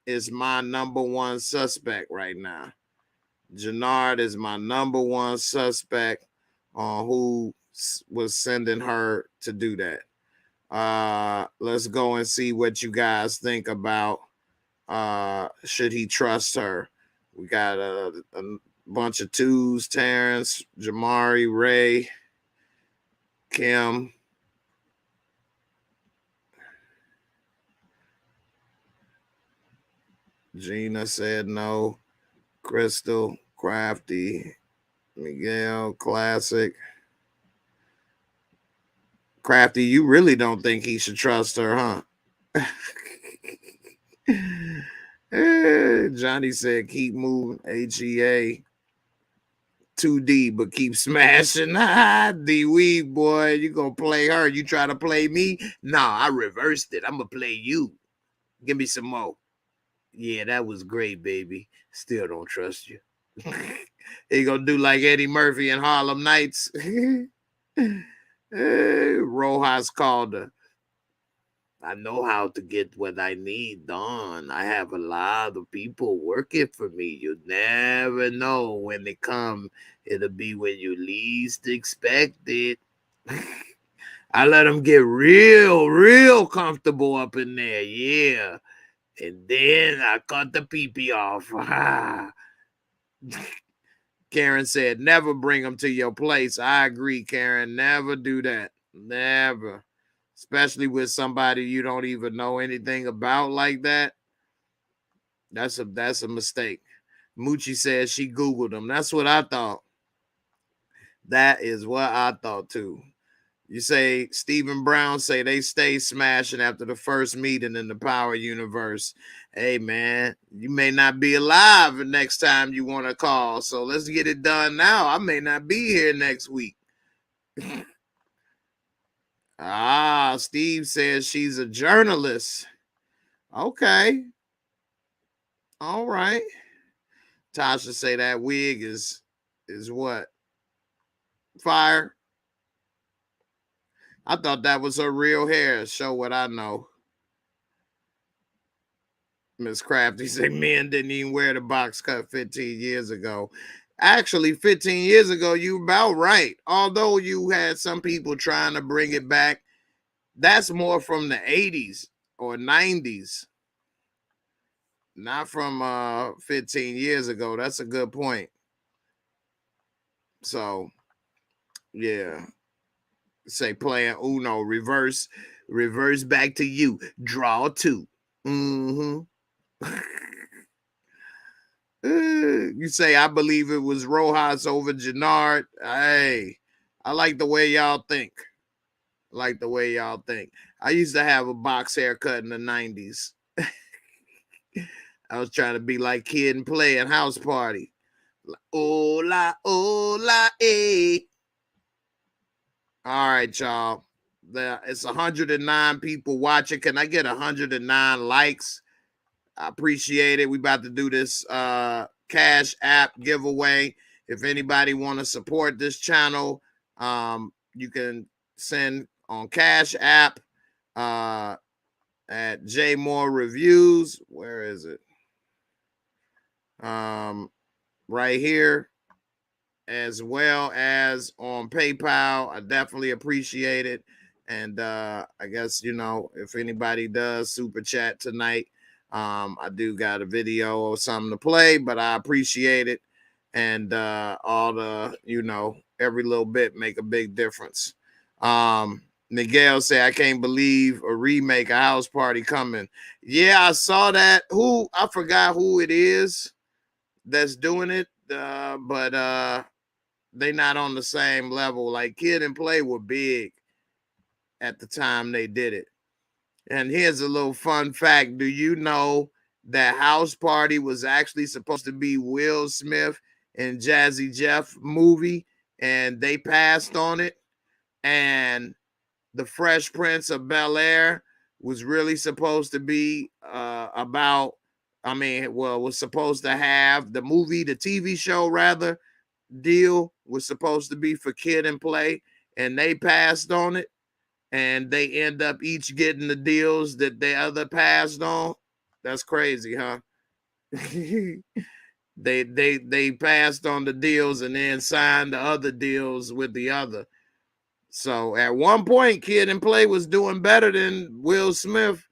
is my number one suspect right now. Jannard is my number one suspect on who was sending her to do that. Let's go and see what you guys think about should he trust her. We got a bunch of twos: Terrence, Jamari, Ray, Kim. Gina said no. Crystal, Crafty, Miguel, Classic. Crafty, you really don't think he should trust her, huh? Johnny said keep moving. HEA 2D, but keep smashing. D-Weed, boy, you gonna play her. You try to play me? Nah, I reversed it. I'm gonna play you. Give me some more. Yeah, that was great, baby. Still don't trust you. He gonna do like Eddie Murphy in Harlem Nights. Rojas called her. I know how to get what I need done. I have a lot of people working for me. You never know when they come. It'll be when you least expect it. I let them get real comfortable up in there. Yeah. And then I cut the pee-pee off. Karen said, never bring them to your place. I agree, Karen. Never do that. Never. Especially with somebody you don't even know anything about like that. That's a mistake. Moochie says she Googled them. That's what I thought. That is what I thought too. You say Stephen Brown say they stay smashing after the first meeting in the Power Universe. Hey man, you may not be alive the next time you want to call. So let's get it done now. I may not be here next week. Steve says she's a journalist. Okay. All right. Tasha say that wig is what? Fire. I thought that was her real hair. Show what I know. Miss Crafty say men didn't even wear the box cut 15 years ago. Actually, 15 years ago, you about right. Although you had some people trying to bring it back, that's more from the 80s or 90s, not from 15 years ago. That's a good point. So, yeah. Say playing Uno, reverse back to you. Draw two. You say, I believe it was Rojas over Jannard. Hey, I like the way y'all think. I used to have a box haircut in the 90s. I was trying to be like Kid and Play at House Party. Hola, hola, eh. All right, y'all. It's 109 people watching. Can I get 109 likes? I appreciate it. We about to do this Cash App giveaway. If anybody want to support this channel, you can send on Cash App at JAYMOOREREVIEWS. Where is it? Right here. as well as on PayPal. I definitely appreciate it. And I guess, you know, if anybody does super chat tonight, I do got a video or something to play, but I appreciate it. And all the, you know, every little bit make a big difference. Miguel said, I can't believe a remake, a house party coming. Yeah, I saw that. I forgot who it is that's doing it, but they not on the same level. Like Kid and Play were big at the time they did it. And here's a little fun fact. Do you know that House Party was actually supposed to be Will Smith and Jazzy Jeff movie, and they passed on it? And The Fresh Prince of Bel-Air was really supposed to be was supposed to have the movie, the TV show rather, deal was supposed to be for Kid and Play, and they passed on it, and they end up each getting the deals that the other passed on. That's crazy, huh? they passed on the deals and then signed the other deals with the other. So at one point, Kid and Play was doing better than Will Smith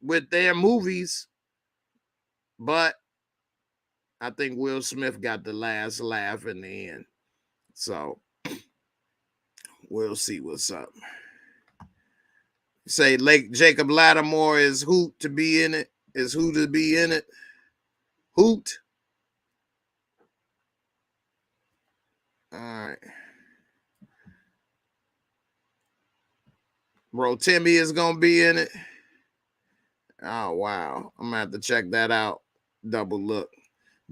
with their movies, but I think Will Smith got the last laugh in the end. So we'll see what's up. Say Jacob Lattimore is Hoot to be in it. Is who to be in it? Hoot. All right. Bro, Timmy is going to be in it. Oh, wow. I'm going to have to check that out. Double look.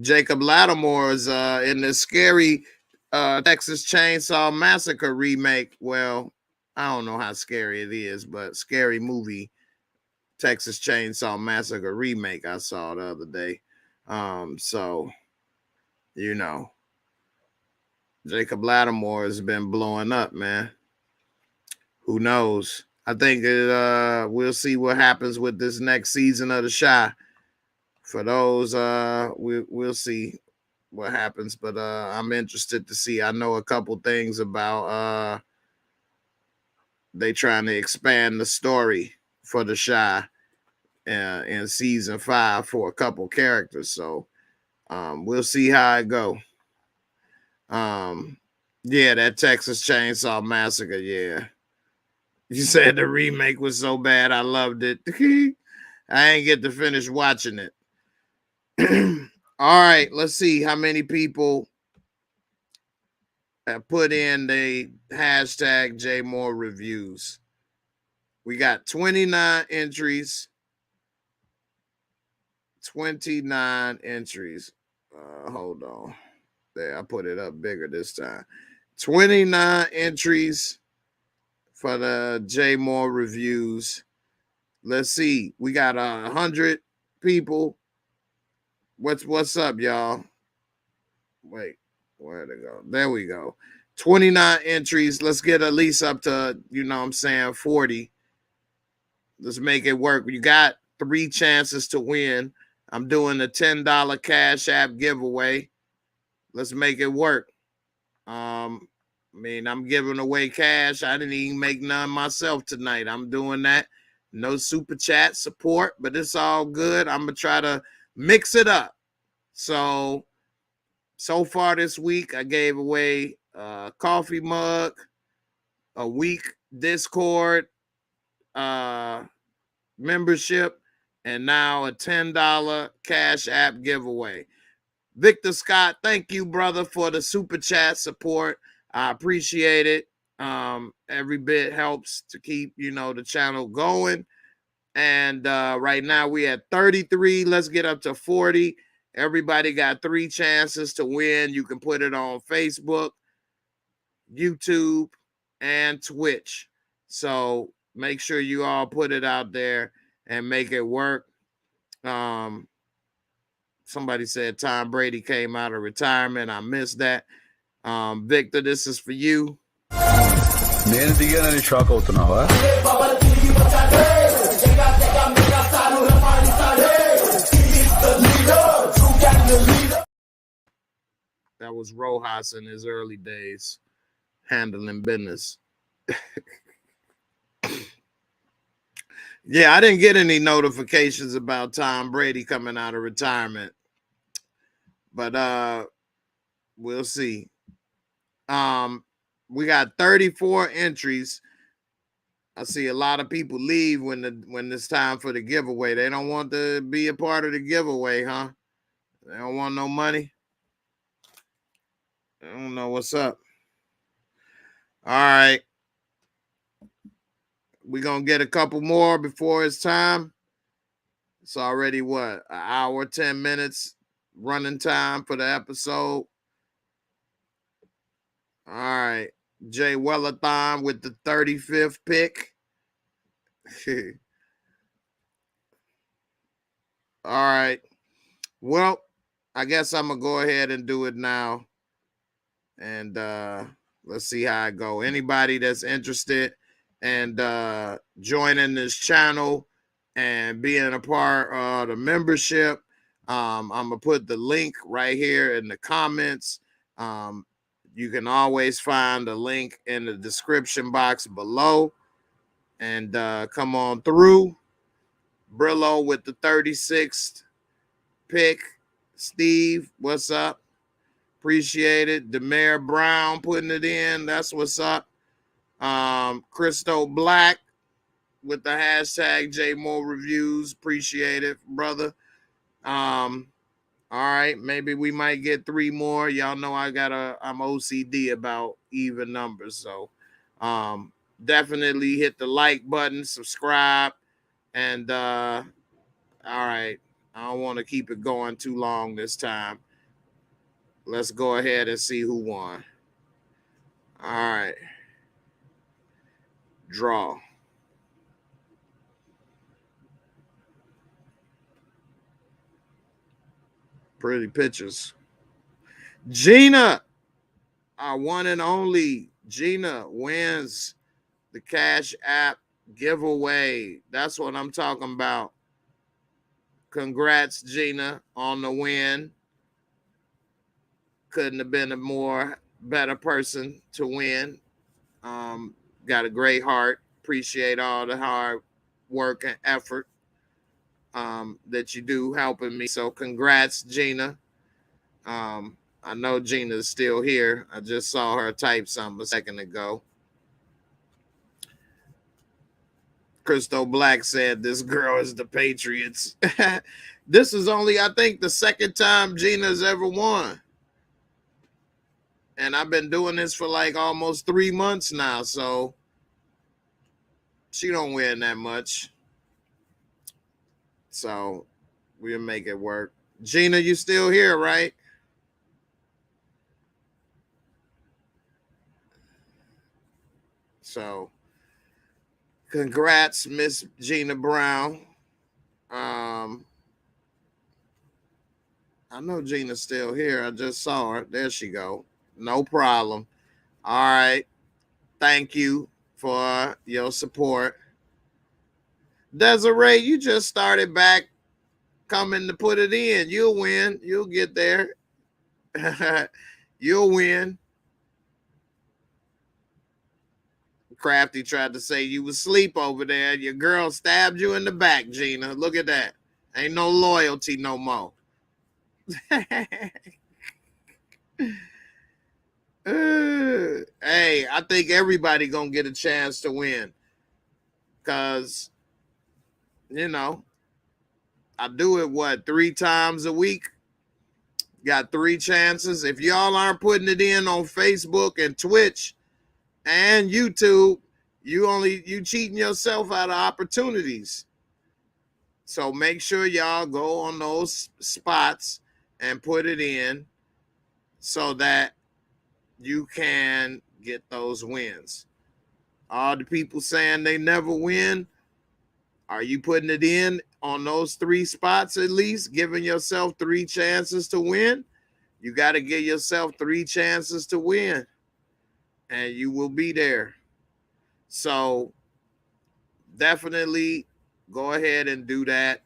Jacob Lattimore is in the scary Texas Chainsaw Massacre remake. Well, I don't know how scary it is, but scary movie Texas Chainsaw Massacre remake I saw the other day. So, you know, Jacob Lattimore has been blowing up, man. Who knows? I think we'll see what happens with this next season of The Chi. For those, we'll see what happens, but I'm interested to see. I know a couple things about they trying to expand the story for The Chi in season 5 for a couple characters. So we'll see how it go. Yeah, that Texas Chainsaw Massacre, yeah. You said the remake was so bad, I loved it. I ain't get to finish watching it. All right, let's see how many people have put in the hashtag JAYMOOREREVIEWS. We got 29 entries. 29 entries. Hold on. There, I put it up bigger this time. 29 entries for the JAYMOOREREVIEWS. Let's see. We got 100 people. What's up, y'all? Wait, where'd it go? There we go. 29 entries. Let's get at least up to, 40. Let's make it work. You got 3 chances to win. I'm doing a $10 Cash App giveaway. Let's make it work. I'm giving away cash. I didn't even make none myself tonight. I'm doing that. No super chat support, but it's all good. I'm going to try to mix it up. So far this week, I gave away a coffee mug, a week Discord membership, and now a $10 Cash App giveaway. Victor Scott, thank you, brother, for the super chat support. I appreciate it. Every bit helps to keep, the channel going. And right now we at 33. Let's get up to 40. Everybody got 3 chances to win. You can put it on Facebook, YouTube, and Twitch. So make sure you all put it out there and make it work. Somebody said Tom Brady came out of retirement. I missed that. Victor, this is for you. That was Rojas in his early days handling business. Yeah, I didn't get any notifications about Tom Brady coming out of retirement. But we'll see. We got 34 entries. I see a lot of people leave when it's time for the giveaway. They don't want to be a part of the giveaway, huh? They don't want no money. I don't know what's up. All right. We're going to get a couple more before it's time. It's already what? An hour, 10 minutes running time for the episode. All right. Jay Wellathon with the 35th pick. All right. Well, I guess I'm going to go ahead and do it now. And let's see how it go. Anybody that's interested and joining this channel and being a part of the membership, I'm going to put the link right here in the comments. You can always find the link in the description box below. And come on through. Brillo with the 36th pick. Steve, what's up? Appreciate it. Demare Brown putting it in. That's what's up. Christo Black with the hashtag JAYMOOREREVIEWS. Appreciate it, brother. All right. Maybe we might get 3 more. Y'all know I'm OCD about even numbers. So definitely hit the like button, subscribe, and all right. I don't want to keep it going too long this time. Let's go ahead and see who won. All right. Draw. Pretty pictures. Gina, our one and only Gina, wins the Cash App giveaway. That's what I'm talking about. Congrats, Gina, on the win. Couldn't have been a better person to win. Got a great heart. Appreciate all the hard work and effort that you do helping me. So congrats, Gina. I know Gina's still here. I just saw her type something a second ago. Christo Black said this girl is the Patriots. This is only, I think, the second time Gina's ever won. And I've been doing this for like almost 3 months now. So she don't win that much. So we'll make it work. Gina, you still here, right? So congrats, Miss Gina Brown. I know Gina's still here. I just saw her. There she go. No problem. All right. Thank you for your support. Desiree, you just started back coming to put it in. You'll win. You'll get there. You'll win. Crafty tried to say you was asleep over there. Your girl stabbed you in the back, Gina. Look at that. Ain't no loyalty no more. Hey, I think everybody gonna get a chance to win. Because, I do it, 3 times a week? Got 3 chances. If y'all aren't putting it in on Facebook and Twitch and YouTube, you cheating yourself out of opportunities. So make sure y'all go on those spots and put it in so that you can get those wins. All the people saying they never win, are you putting it in on those 3 spots at least, giving yourself 3 chances to win? You got to give yourself 3 chances to win, and you will be there. So definitely go ahead and do that.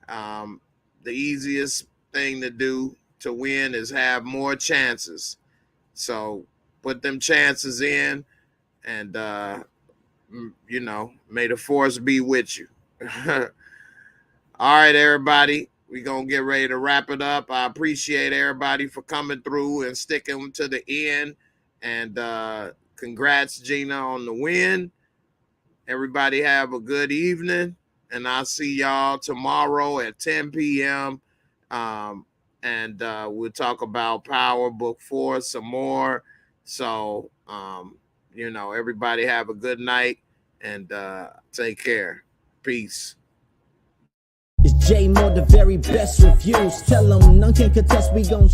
The easiest thing to do to win is have more chances. So put them chances in, and you know, may the force be with you. All right, everybody, we're gonna get ready to wrap it up. I appreciate everybody for coming through and sticking to the end, and congrats, Gina, on the win. Everybody have a good evening, and I'll see y'all tomorrow at 10 p.m. And we'll talk about Power Book 4 some more. So, you know, everybody have a good night, and take care. Peace. It's J Moore, the very best reviews. Tell them none can contest, we gon'